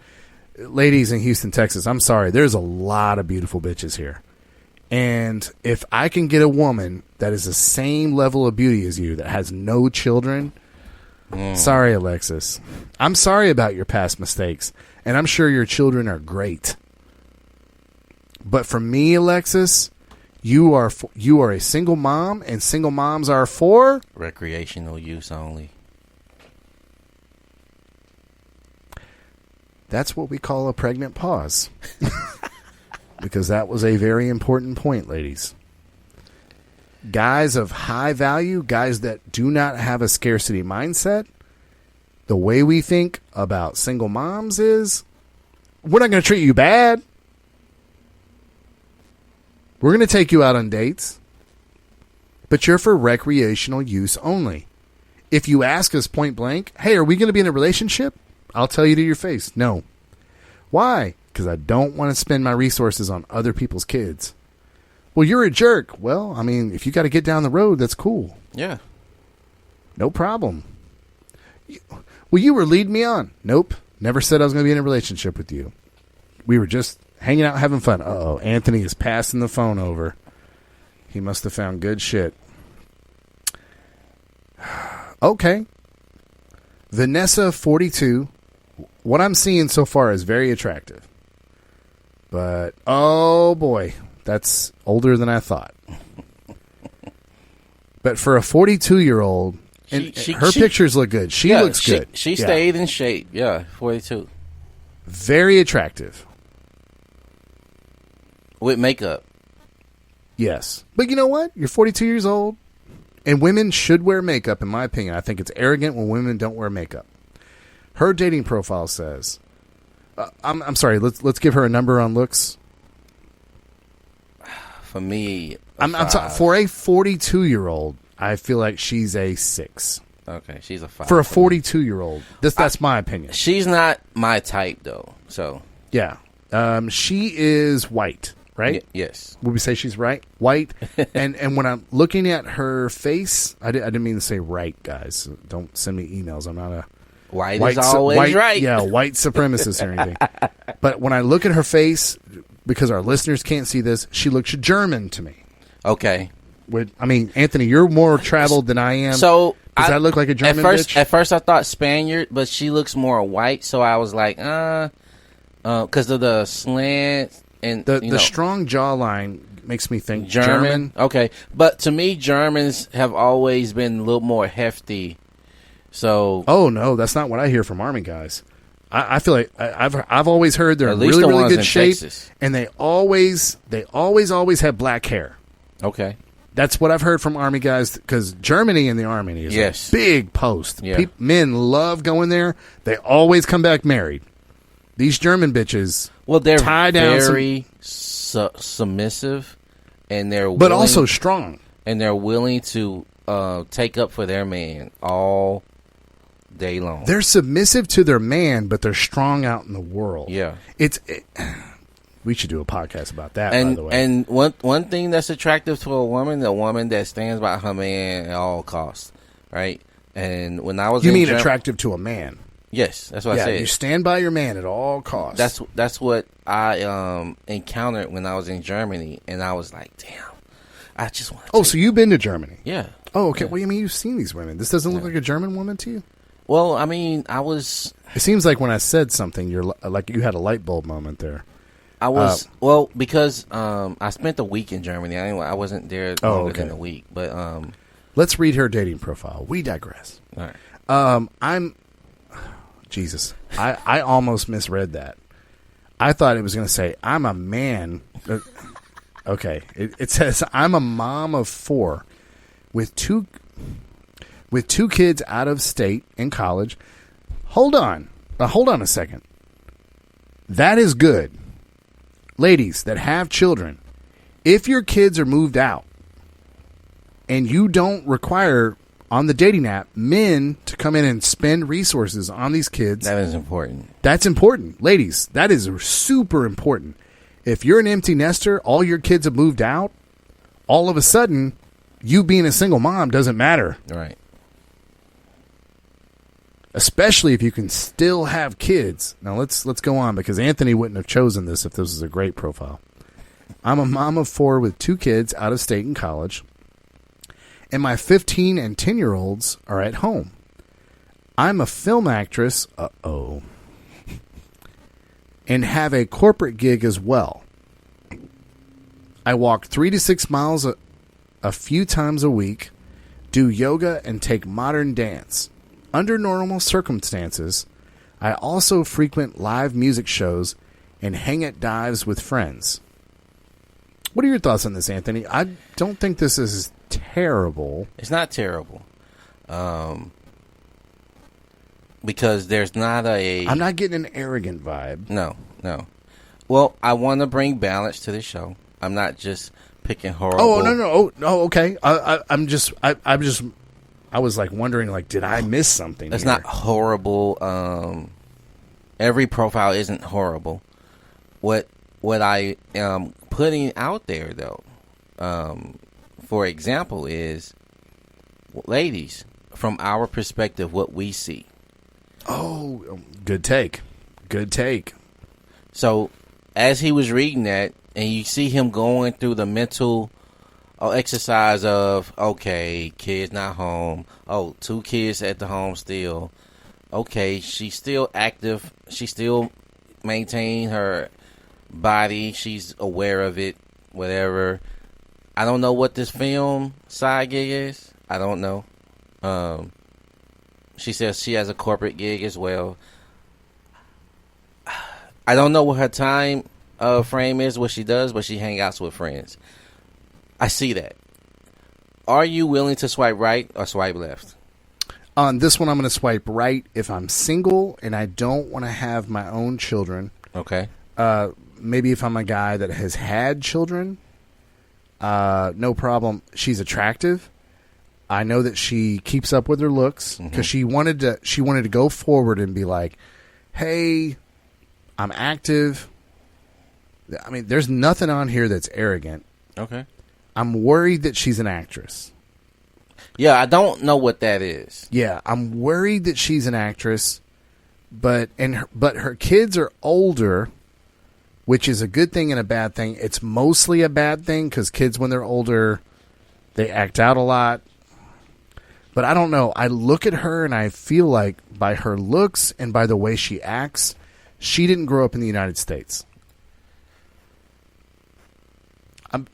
Speaker 1: Ladies in Houston, Texas, I'm sorry. There's a lot of beautiful bitches here. And if I can get a woman that is the same level of beauty as you that has no children, sorry, Alexis. I'm sorry about your past mistakes. And I'm sure your children are great. But for me, Alexis, you are a single mom, and single moms are for
Speaker 2: recreational use only.
Speaker 1: That's what we call a pregnant pause. Because that was a very important point, ladies. Guys of high value, guys that do not have a scarcity mindset, the way we think about single moms is, we're not going to treat you bad. We're going to take you out on dates, but you're for recreational use only. If you ask us point blank, hey, are we going to be in a relationship? I'll tell you to your face, no. Why? Because I don't want to spend my resources on other people's kids. Well, you're a jerk. Well, I mean, if you got to get down the road, that's cool.
Speaker 2: Yeah.
Speaker 1: No problem. Well, you were leading me on. Nope. Never said I was going to be in a relationship with you. We were just hanging out, having fun. Uh-oh. Anthony is passing the phone over. He must have found good shit. Okay. Vanessa, 42. What I'm seeing so far is very attractive. But, oh boy, that's older than I thought. But for a 42-year-old, her pictures look good. She looks good.
Speaker 2: She stayed in shape. Yeah, 42.
Speaker 1: Very attractive.
Speaker 2: With makeup.
Speaker 1: Yes. But you know what? You're 42 years old, and women should wear makeup, in my opinion. I think it's arrogant when women don't wear makeup. Her dating profile says, I'm sorry, let's give her a number on looks.
Speaker 2: For me,
Speaker 1: I'm for a 42-year-old, I feel like she's a 6.
Speaker 2: Okay, she's a 5.
Speaker 1: For a 42-year-old, that's my opinion.
Speaker 2: She's not my type, though. So
Speaker 1: yeah, she is white, right?
Speaker 2: Yes.
Speaker 1: Would we say she's right? White, and when I'm looking at her face, I didn't mean to say right, guys. Don't send me emails. I'm not a
Speaker 2: white is always right.
Speaker 1: Yeah, white supremacist or anything. But when I look at her face, because our listeners can't see this, she looks German to me.
Speaker 2: Okay.
Speaker 1: I mean, Anthony, you're more traveled than I am.
Speaker 2: So
Speaker 1: does that look like a German bitch?
Speaker 2: At first, I thought Spaniard, but she looks more white. So I was like, because of the slant and
Speaker 1: the strong jawline makes me think
Speaker 2: German. Okay, but to me, Germans have always been a little more hefty. So,
Speaker 1: oh no, that's not what I hear from Army guys. I feel like I've always heard they're in
Speaker 2: least
Speaker 1: really,
Speaker 2: the
Speaker 1: really good
Speaker 2: in
Speaker 1: shape,
Speaker 2: Texas.
Speaker 1: And they always have black hair.
Speaker 2: Okay,
Speaker 1: that's what I've heard from Army guys, because Germany in the Army is a big post.
Speaker 2: Yeah.
Speaker 1: Men love going there. They always come back married. These German bitches,
Speaker 2: they're
Speaker 1: tie down
Speaker 2: very submissive, and
Speaker 1: but also strong,
Speaker 2: and they're willing to take up for their man all day long.
Speaker 1: They're submissive to their man, but they're strong out in the world.
Speaker 2: Yeah,
Speaker 1: we should do a podcast about that.
Speaker 2: And,
Speaker 1: by the way,
Speaker 2: and one thing that's attractive to a woman that stands by her man at all costs, right? And when I was
Speaker 1: attractive to a man?
Speaker 2: Yes, that's what I said.
Speaker 1: You stand by your man at all costs.
Speaker 2: That's what I encountered when I was in Germany, and I was like, damn, I just want.
Speaker 1: So you've been to Germany?
Speaker 2: Yeah.
Speaker 1: Oh, okay.
Speaker 2: Yeah.
Speaker 1: Well, I mean, you've seen these women. This doesn't look like a German woman to you?
Speaker 2: Well, I mean, I was.
Speaker 1: It seems like when I said something, you're like you had a light bulb moment there.
Speaker 2: I was because I spent a week in Germany. I wasn't there longer than a week, but
Speaker 1: let's read her dating profile. We digress.
Speaker 2: All right.
Speaker 1: Jesus, I almost misread that. I thought it was going to say I'm a man. Okay, it says I'm a mom of 4 with two kids out of state in college. Hold on a second. That is good. Ladies that have children, if your kids are moved out and you don't require on the dating app men to come in and spend resources on these kids.
Speaker 2: That is important.
Speaker 1: That's important. Ladies, that is super important. If you're an empty nester, all your kids have moved out, all of a sudden, you being a single mom doesn't matter.
Speaker 2: Right.
Speaker 1: Especially if you can still have kids. Now let's go on, because Anthony wouldn't have chosen this if this was a great profile. I'm a mom of 4 with 2 kids out of state in college, and my 15 and 10-year-olds are at home. I'm a film actress, and have a corporate gig as well. I walk 3 to 6 miles a few times a week, do yoga, and take modern dance. Under normal circumstances, I also frequent live music shows and hang at dives with friends. What are your thoughts on this, Anthony? I don't think this is terrible.
Speaker 2: It's not terrible. Because there's not
Speaker 1: I'm not getting an arrogant vibe.
Speaker 2: No. Well, I want to bring balance to the show. I'm not just picking horrible.
Speaker 1: Oh, no. Oh, okay. I was like wondering, like, did I miss something?
Speaker 2: It's
Speaker 1: here?
Speaker 2: not horrible. Every profile isn't horrible. What I am putting out there, though, for example, is, ladies, from our perspective, what we see.
Speaker 1: Oh, good take. Good take.
Speaker 2: So, as he was reading that, and you see him going through the mental exercise of, okay, kids not home. Oh, 2 kids at the home still. Okay, she's still active. She still maintain her body. She's aware of it, whatever. I don't know what this film side gig is. I don't know. She says she has a corporate gig as well. I don't know what her time frame is, what she does, but she hangs out with friends. I see that. Are you willing to swipe right or swipe left?
Speaker 1: On this one, I'm going to swipe right if I'm single and I don't want to have my own children.
Speaker 2: Okay.
Speaker 1: Maybe if I'm a guy that has had children, no problem. She's attractive. I know that she keeps up with her looks because she wanted to go forward and be like, hey, I'm active. I mean, there's nothing on here that's arrogant.
Speaker 2: Okay.
Speaker 1: I'm worried that she's an actress.
Speaker 2: Yeah, I don't know what that is.
Speaker 1: Yeah, I'm worried that she's an actress, but her kids are older, which is a good thing and a bad thing. It's mostly a bad thing because kids, when they're older, they act out a lot. But I don't know. I look at her and I feel like by her looks and by the way she acts, she didn't grow up in the United States. And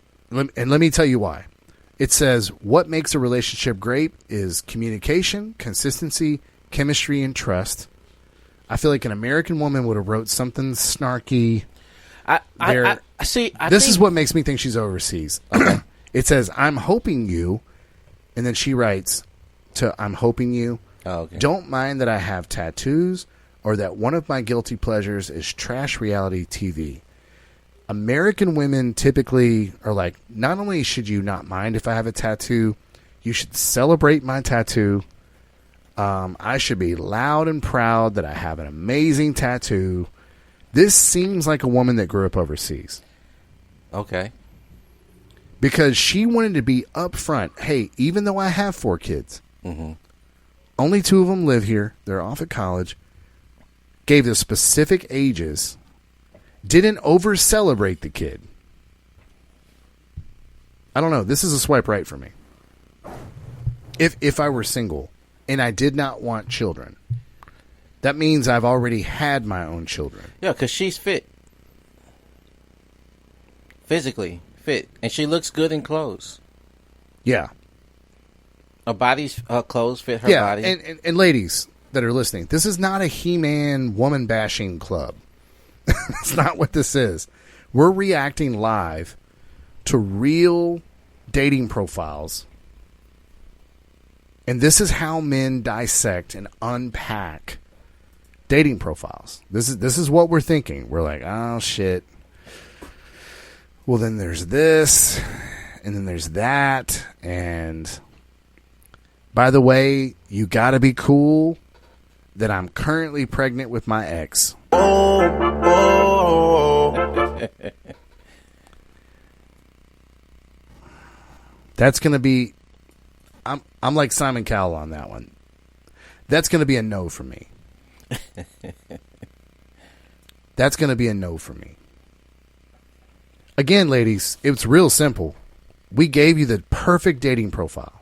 Speaker 1: let me tell you why. It says, what makes a relationship great is communication, consistency, chemistry, and trust. I feel like an American woman would have wrote something snarky. This is what makes me think she's overseas. Okay. It says, I'm hoping you, and then she writes to I'm hoping you.
Speaker 2: Oh, okay.
Speaker 1: Don't mind that I have tattoos or that one of my guilty pleasures is trash reality TV. American women typically are like, not only should you not mind if I have a tattoo, you should celebrate my tattoo. I should be loud and proud that I have an amazing tattoo. This seems like a woman that grew up overseas.
Speaker 2: Okay.
Speaker 1: Because she wanted to be upfront. Hey, even though I have 4 kids, only 2 of them live here. They're off at college. Gave the specific ages. Didn't over-celebrate the kid. I don't know. This is a swipe right for me. If I were single and I did not want children, that means I've already had my own children.
Speaker 2: Yeah, because she's fit. Physically fit. And she looks good in clothes.
Speaker 1: Yeah.
Speaker 2: Her clothes fit her body.
Speaker 1: Yeah, and ladies that are listening, this is not a He-Man woman-bashing club. That's not what this is. We're reacting live to real dating profiles. And this is how men dissect and unpack dating profiles. This is what we're thinking. We're like, oh, shit. Well, then there's this, and then there's that. And by the way, you got to be cool that I'm currently pregnant with my ex. That's going to be... I'm like Simon Cowell on that one. That's going to be a no for me. That's going to be a no for me. Again, ladies, it's real simple. We gave you the perfect dating profile.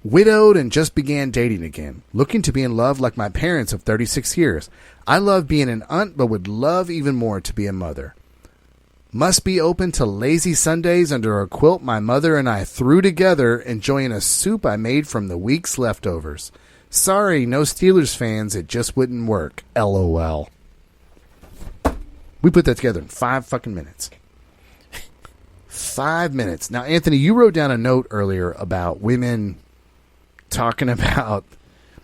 Speaker 1: Widowed and just began dating again. Looking to be in love like my parents of 36 years. I love being an aunt, but would love even more to be a mother. Must be open to lazy Sundays under a quilt my mother and I threw together, enjoying a soup I made from the week's leftovers. Sorry, no Steelers fans. It just wouldn't work. LOL. We put that together in 5 fucking minutes. 5 minutes. Now, Anthony, you wrote down a note earlier about women talking about...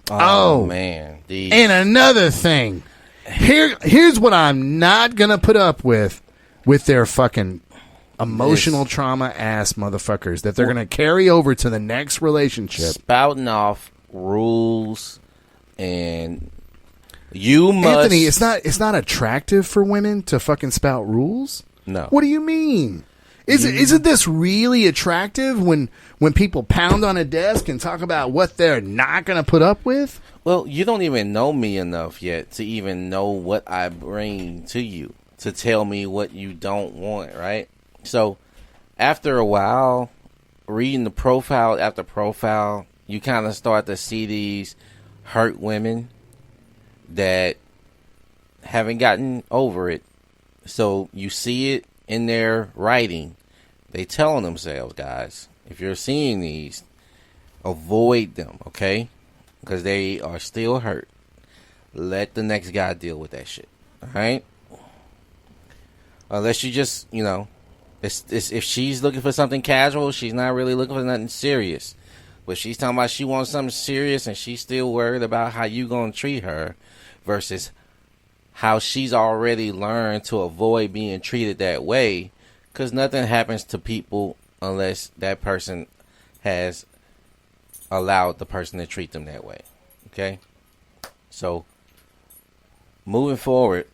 Speaker 2: Oh man.
Speaker 1: And another thing. Here's what I'm not going to put up with their fucking emotional trauma ass motherfuckers that they're going to carry over to the next relationship.
Speaker 2: Spouting off rules and you must...
Speaker 1: Anthony, it's not attractive for women to fucking spout rules?
Speaker 2: No.
Speaker 1: What do you mean? Isn't this really attractive when people pound on a desk and talk about what they're not going to put up with?
Speaker 2: Well, you don't even know me enough yet to even know what I bring to you to tell me what you don't want, right? So, after a while, reading the profile after profile, you kind of start to see these hurt women that haven't gotten over it. So, you see it in their writing. They telling themselves, guys, if you're seeing these, avoid them, okay? Because they are still hurt. Let the next guy deal with that shit, all right? Unless you just, if she's looking for something casual, she's not really looking for nothing serious. But she's talking about she wants something serious and she's still worried about how you going to treat her versus how she's already learned to avoid being treated that way, because nothing happens to people unless that person has allowed the person to treat them that way. Okay? So, moving forward,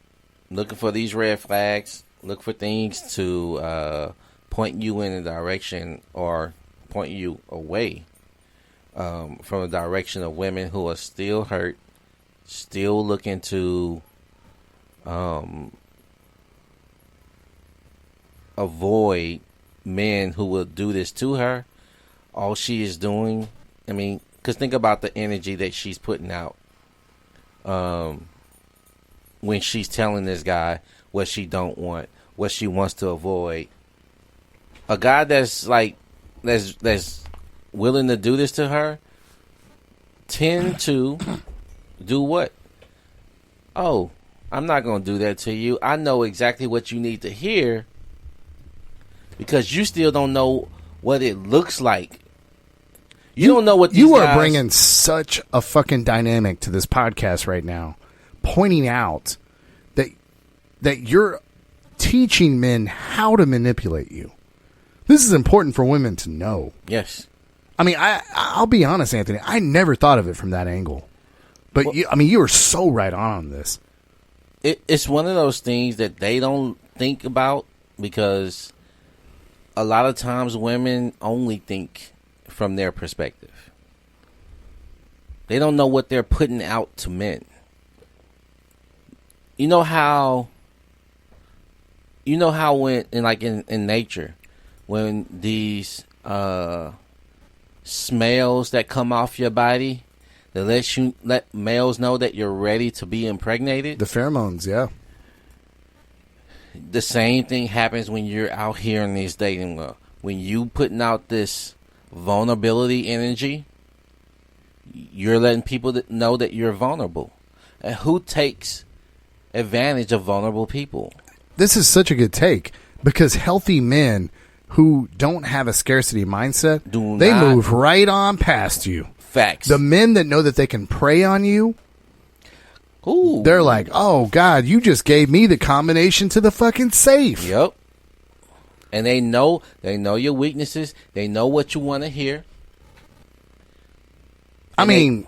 Speaker 2: looking for these red flags, look for things to point you in a direction or point you away from the direction of women who are still hurt, still looking to avoid men who will do this to her. All she is doing, because think about the energy that she's putting out when she's telling this guy what she don't want, what she wants to avoid. A guy that's willing to do this to her tend to do what? Oh, I'm not going to do that to you. I know exactly what you need to hear because you still don't know what it looks like. You don't know what these
Speaker 1: you are
Speaker 2: guys...
Speaker 1: bringing such a fucking dynamic to this podcast right now, pointing out that you're teaching men how to manipulate you. This is important for women to know.
Speaker 2: Yes.
Speaker 1: I'll be honest, Anthony. I never thought of it from that angle. But, you are so right on this.
Speaker 2: It's one of those things that they don't think about because a lot of times women only think from their perspective. They don't know what they're putting out to men. You know how when in nature, when these smells that come off your body that let males know that you're ready to be impregnated.
Speaker 1: The pheromones, yeah.
Speaker 2: The same thing happens when you're out here in this dating world. When you putting out this vulnerability energy, you're letting people know that you're vulnerable. And who takes advantage of vulnerable people?
Speaker 1: This is such a good take because healthy men who don't have a scarcity mindset, they move right on past you.
Speaker 2: Facts.
Speaker 1: The men that know that they can prey on you,
Speaker 2: ooh,
Speaker 1: they're like, oh, God, you just gave me the combination to the fucking safe.
Speaker 2: Yep. And they know your weaknesses. They know what you want to hear.
Speaker 1: I'm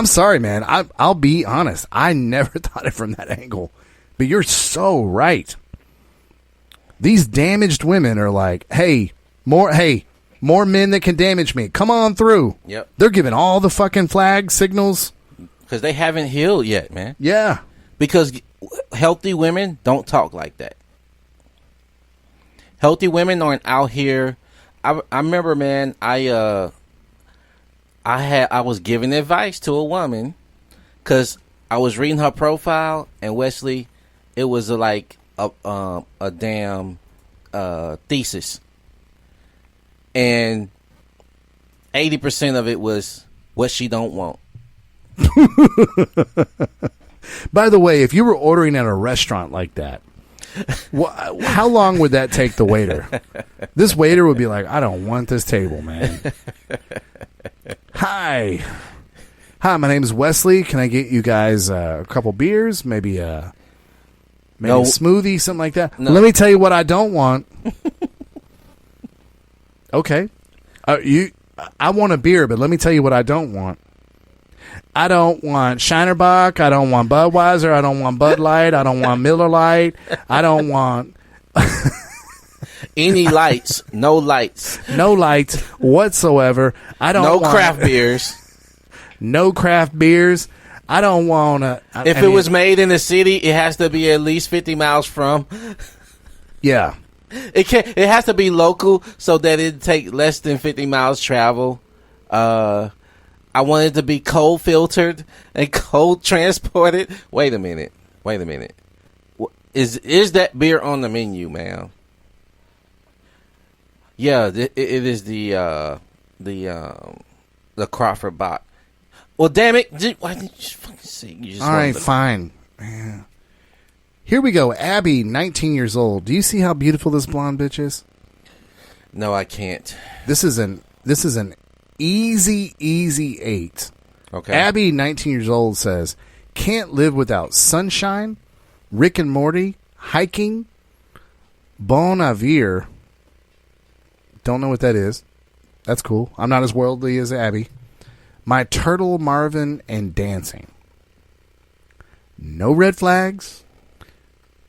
Speaker 1: sorry, man. I'll be honest. I never thought it from that angle. But you're so right. These damaged women are like, more men that can damage me. Come on through.
Speaker 2: Yep.
Speaker 1: They're giving all the fucking flag signals.
Speaker 2: Because they haven't healed yet, man.
Speaker 1: Yeah.
Speaker 2: Because healthy women don't talk like that. Healthy women aren't out here. I remember, man, I was giving advice to a woman because I was reading her profile, and Wesley, it was like a damn thesis. And 80% of it was what she don't want.
Speaker 1: By the way, if you were ordering at a restaurant like that, how long would that take the waiter? This waiter would be like, I don't want this table, man. Hi, my name is Wesley. Can I get you guys a couple beers? Maybe a smoothie, something like that? No. Let me tell you what I don't want. Okay. I want a beer, but let me tell you what I don't want. I don't want Shinerbach. I don't want Budweiser. I don't want Bud Light. I don't want Miller Lite. I don't want
Speaker 2: any lights. No lights.
Speaker 1: No lights whatsoever. I don't want
Speaker 2: craft beers.
Speaker 1: No craft beers. I don't want to.
Speaker 2: If it was made in the city, it has to be at least 50 miles from.
Speaker 1: Yeah.
Speaker 2: It has to be local so that it take less than 50 miles travel. I want it to be cold filtered and cold transported. Wait a minute. Is that beer on the menu, ma'am? Yeah, it is the Crawford Bock. Well, damn it! Why didn't you fucking say? You just
Speaker 1: all right, fine. Man. Here we go. Abby, 19 years old. Do you see how beautiful this blonde bitch is?
Speaker 2: No, I can't.
Speaker 1: This is an easy 8. Okay. Abby, 19 years old, says, can't live without sunshine, Rick and Morty, hiking, Bon Avir. Don't know what that is. That's cool. I'm not as worldly as Abby. My turtle Marvin and dancing. No red flags.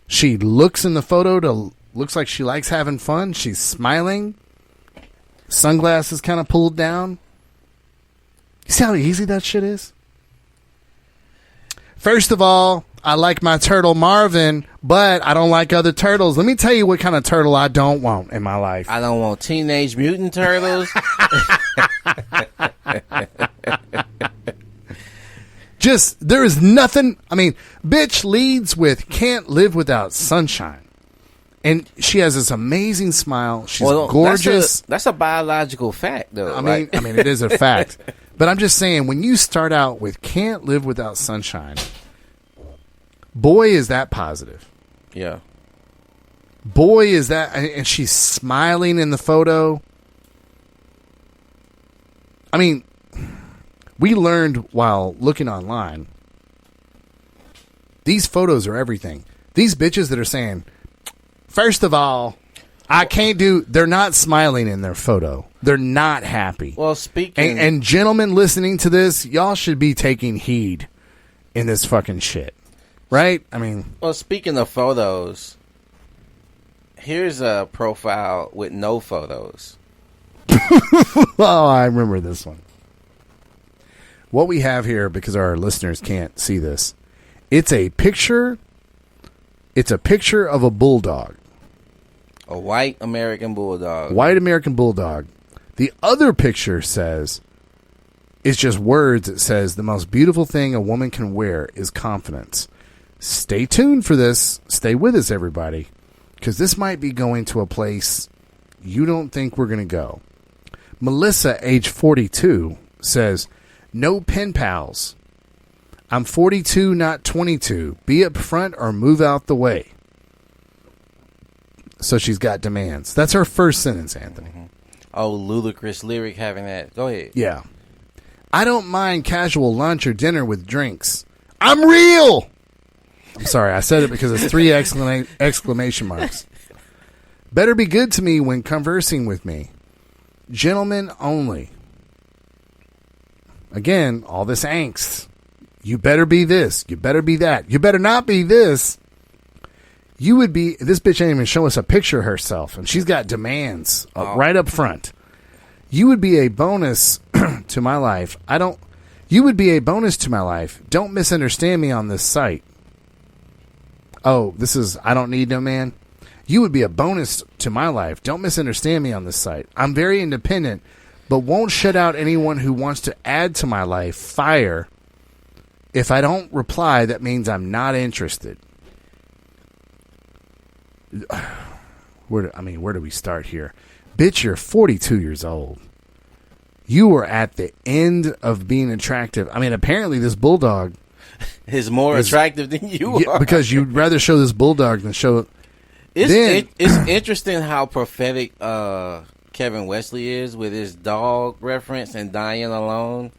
Speaker 1: She looks in the photo looks like she likes having fun. She's smiling. Sunglasses kind of pulled down. You see how easy that shit is? First of all, I like my turtle Marvin, but I don't like other turtles. Let me tell you what kind of turtle I don't want in my life.
Speaker 2: I don't want Teenage Mutant Turtles.
Speaker 1: There is nothing. I mean, bitch leads with can't live without sunshine. And she has this amazing smile. She's gorgeous.
Speaker 2: That's a biological fact, though.
Speaker 1: I mean, it is a fact. But I'm just saying, when you start out with can't live without sunshine, boy, is that positive.
Speaker 2: Yeah.
Speaker 1: Boy, is that. And she's smiling in the photo. I mean, we learned while looking online, these photos are everything. These bitches that are saying, first of all, I can't do. They're not smiling in their photo. They're not happy.
Speaker 2: Well, speaking
Speaker 1: and gentlemen listening to this, y'all should be taking heed in this fucking shit, right? I mean,
Speaker 2: well, speaking of photos, here's a profile with no photos.
Speaker 1: Oh, I remember this one. What we have here, because our listeners can't see this, it's a picture. It's a picture of a bulldog.
Speaker 2: A white American bulldog.
Speaker 1: White American bulldog. The other picture says, it's just words. It says, the most beautiful thing a woman can wear is confidence. Stay tuned for this. Stay with us, everybody. Because this might be going to a place you don't think we're going to go. Melissa, age 42, says, no pen pals. I'm 42, not 22. Be up front or move out the way. So she's got demands. That's her first sentence, Anthony. Mm-hmm.
Speaker 2: Oh, ludicrous lyric having that. Go ahead.
Speaker 1: Yeah. I don't mind casual lunch or dinner with drinks. I'm real! I'm sorry, I said it because it's 3 exclamation marks. Better be good to me when conversing with me. Gentlemen only. Again, all this angst. You better be this. You better be that. You better not be this. You would be... This bitch ain't even show us a picture of herself, and she's got demands right up front. You would be a bonus to my life. You would be a bonus to my life. Don't misunderstand me on this site. Oh, this is... I don't need no man. You would be a bonus to my life. Don't misunderstand me on this site. I'm very independent, but won't shut out anyone who wants to add to my life. Fire. If I don't reply, that means I'm not interested. Where do we start here? Bitch, you're 42 years old. you are at the end of being attractive. I mean, apparently this bulldog
Speaker 2: is more attractive than you are.
Speaker 1: Because you'd rather show this bulldog than show...
Speaker 2: It's interesting how prophetic Kevin Wesley is with his dog reference and dying alone.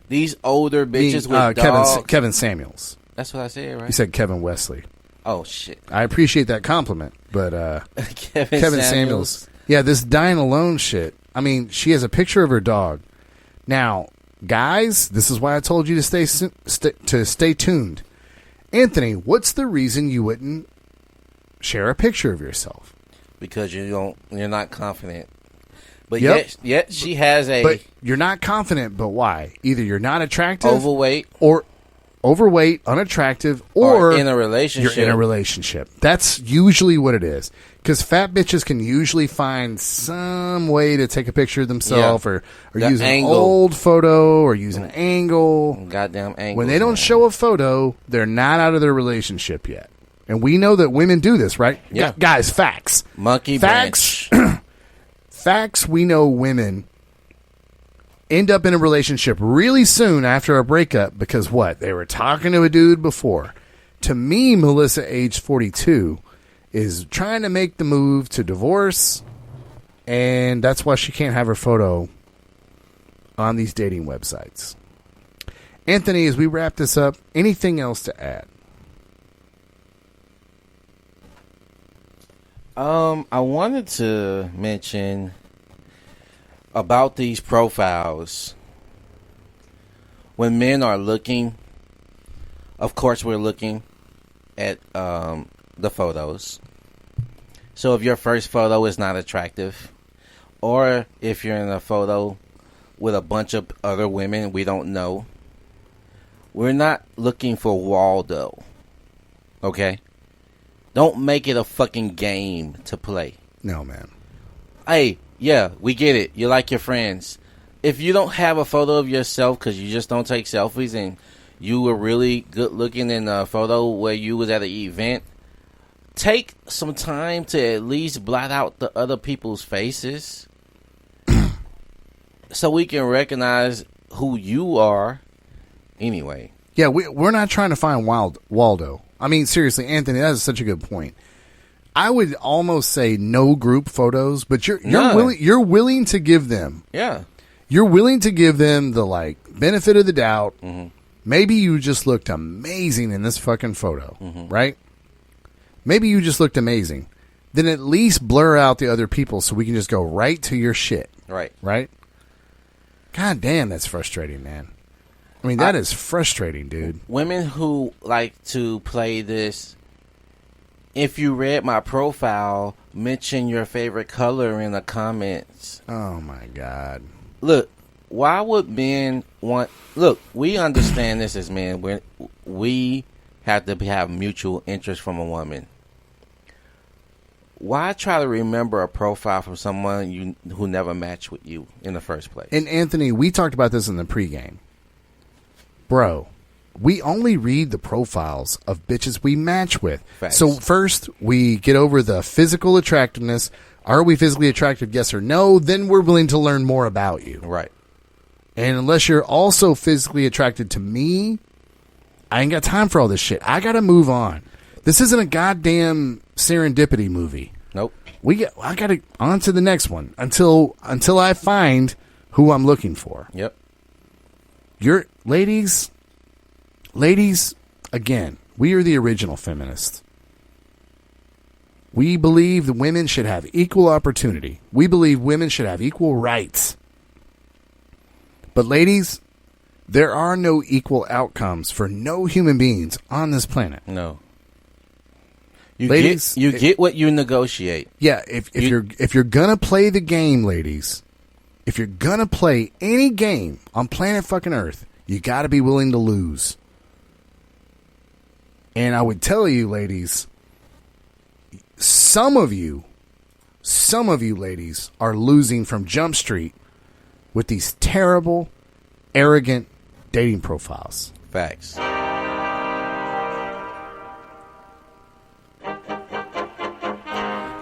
Speaker 2: These older bitches with dogs.
Speaker 1: Kevin Samuels.
Speaker 2: That's what I said, right?
Speaker 1: You said Kevin Wesley.
Speaker 2: Oh, shit.
Speaker 1: I appreciate that compliment, but Kevin Samuels. Yeah, this dying alone shit. I mean, she has a picture of her dog. Now, guys, this is why I told you to stay tuned. Anthony, what's the reason you wouldn't share a picture of yourself?
Speaker 2: Because you're not confident. But yet she has a...
Speaker 1: But you're not confident, but why? Either you're not attractive... Overweight, unattractive, or
Speaker 2: in a relationship.
Speaker 1: You're in a relationship. That's usually what it is. Because fat bitches can usually find some way to take a picture of themselves or use an old photo or use an angle.
Speaker 2: Goddamn angle.
Speaker 1: When they don't show a photo, they're not out of their relationship yet. And we know that women do this, right?
Speaker 2: Yeah.
Speaker 1: Guys, facts.
Speaker 2: Monkey
Speaker 1: facts. Facts, we know women end up in a relationship really soon after a breakup because what? They were talking to a dude before. To me, Melissa, age 42, is trying to make the move to divorce, and that's why she can't have her photo on these dating websites. Anthony, as we wrap this up, anything else to add?
Speaker 2: I wanted to mention about these profiles. When men are looking, of course we're looking at the photos. So if your first photo is not attractive, or if you're in a photo with a bunch of other women we don't know, we're not looking for Waldo. Okay? Don't make it a fucking game to play.
Speaker 1: No, man.
Speaker 2: Hey, yeah, we get it. You like your friends. If you don't have a photo of yourself because you just don't take selfies and you were really good looking in a photo where you was at an event, take some time to at least blot out the other people's faces so we can recognize who you are anyway.
Speaker 1: Yeah, we're not trying to find Waldo. I mean, seriously, Anthony, that is such a good point. I would almost say no group photos, but you're willing to give them.
Speaker 2: Yeah.
Speaker 1: You're willing to give them the benefit of the doubt. Mm-hmm. Maybe you just looked amazing in this fucking photo, right? Maybe you just looked amazing. Then at least blur out the other people so we can just go right to your shit.
Speaker 2: Right.
Speaker 1: Right? God damn, that's frustrating, man. I mean, that is frustrating, dude.
Speaker 2: Women who like to play this, if you read my profile, mention your favorite color in the comments.
Speaker 1: Oh, my God.
Speaker 2: Look, why would men want... Look, we understand this as men. We have to have mutual interest from a woman. Why try to remember a profile from someone who never matched with you in the first place?
Speaker 1: And, Anthony, we talked about this in the pregame. Bro, we only read the profiles of bitches we match with.
Speaker 2: Facts.
Speaker 1: So first, we get over the physical attractiveness. Are we physically attractive, yes or no? Then we're willing to learn more about you.
Speaker 2: Right.
Speaker 1: And unless you're also physically attracted to me, I ain't got time for all this shit. I got to move on. This isn't a goddamn serendipity movie.
Speaker 2: Nope.
Speaker 1: I got to on to the next one until I find who I'm looking for.
Speaker 2: Yep.
Speaker 1: You're ladies, again, we are the original feminists. We believe that women should have equal opportunity. We believe women should have equal rights. But ladies, there are no equal outcomes for no human beings on this planet.
Speaker 2: No.
Speaker 1: Ladies,
Speaker 2: you get what you negotiate.
Speaker 1: Yeah, if you're gonna play the game, ladies, if you're gonna play any game on planet fucking Earth, you got to be willing to lose. And I would tell you, ladies, some of you ladies are losing from Jump Street with these terrible, arrogant dating profiles.
Speaker 2: Facts.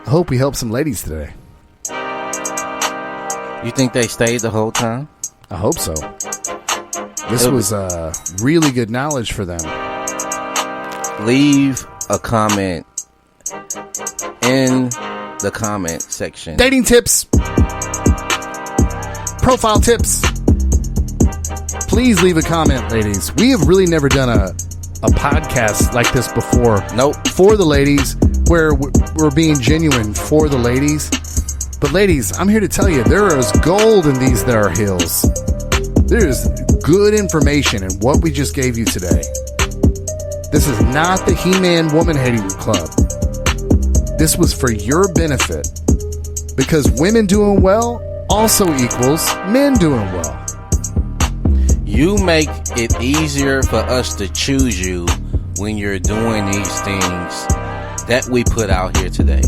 Speaker 1: I hope we help some ladies today.
Speaker 2: You think they stayed the whole time?
Speaker 1: I hope so. This was really good knowledge for them.
Speaker 2: Leave a comment in the comment section.
Speaker 1: Dating tips. Profile tips. Please leave a comment, ladies. We have really never done a podcast like this before.
Speaker 2: Nope.
Speaker 1: For the ladies, where we're being genuine for the ladies. But ladies, I'm here to tell you, there is gold in these there hills. There's good information in what we just gave you today. This is not the He-Man Woman Hating Club. This was for your benefit. Because women doing well also equals men doing well.
Speaker 2: You make it easier for us to choose you when you're doing these things that we put out here today.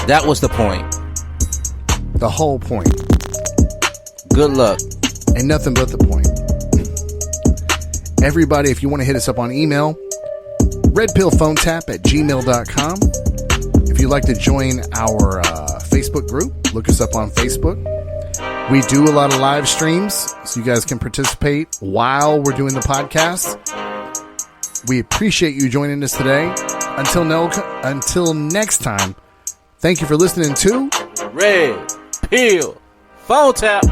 Speaker 2: That was the point.
Speaker 1: The whole point.
Speaker 2: Good luck.
Speaker 1: And nothing but the point. Everybody, if you want to hit us up on email, redpillphonetap@gmail.com. If you'd like to join our Facebook group, look us up on Facebook. We do a lot of live streams, so you guys can participate while we're doing the podcast. We appreciate you joining us today. Until next time, thank you for listening to
Speaker 2: Red Pill Phone Tap.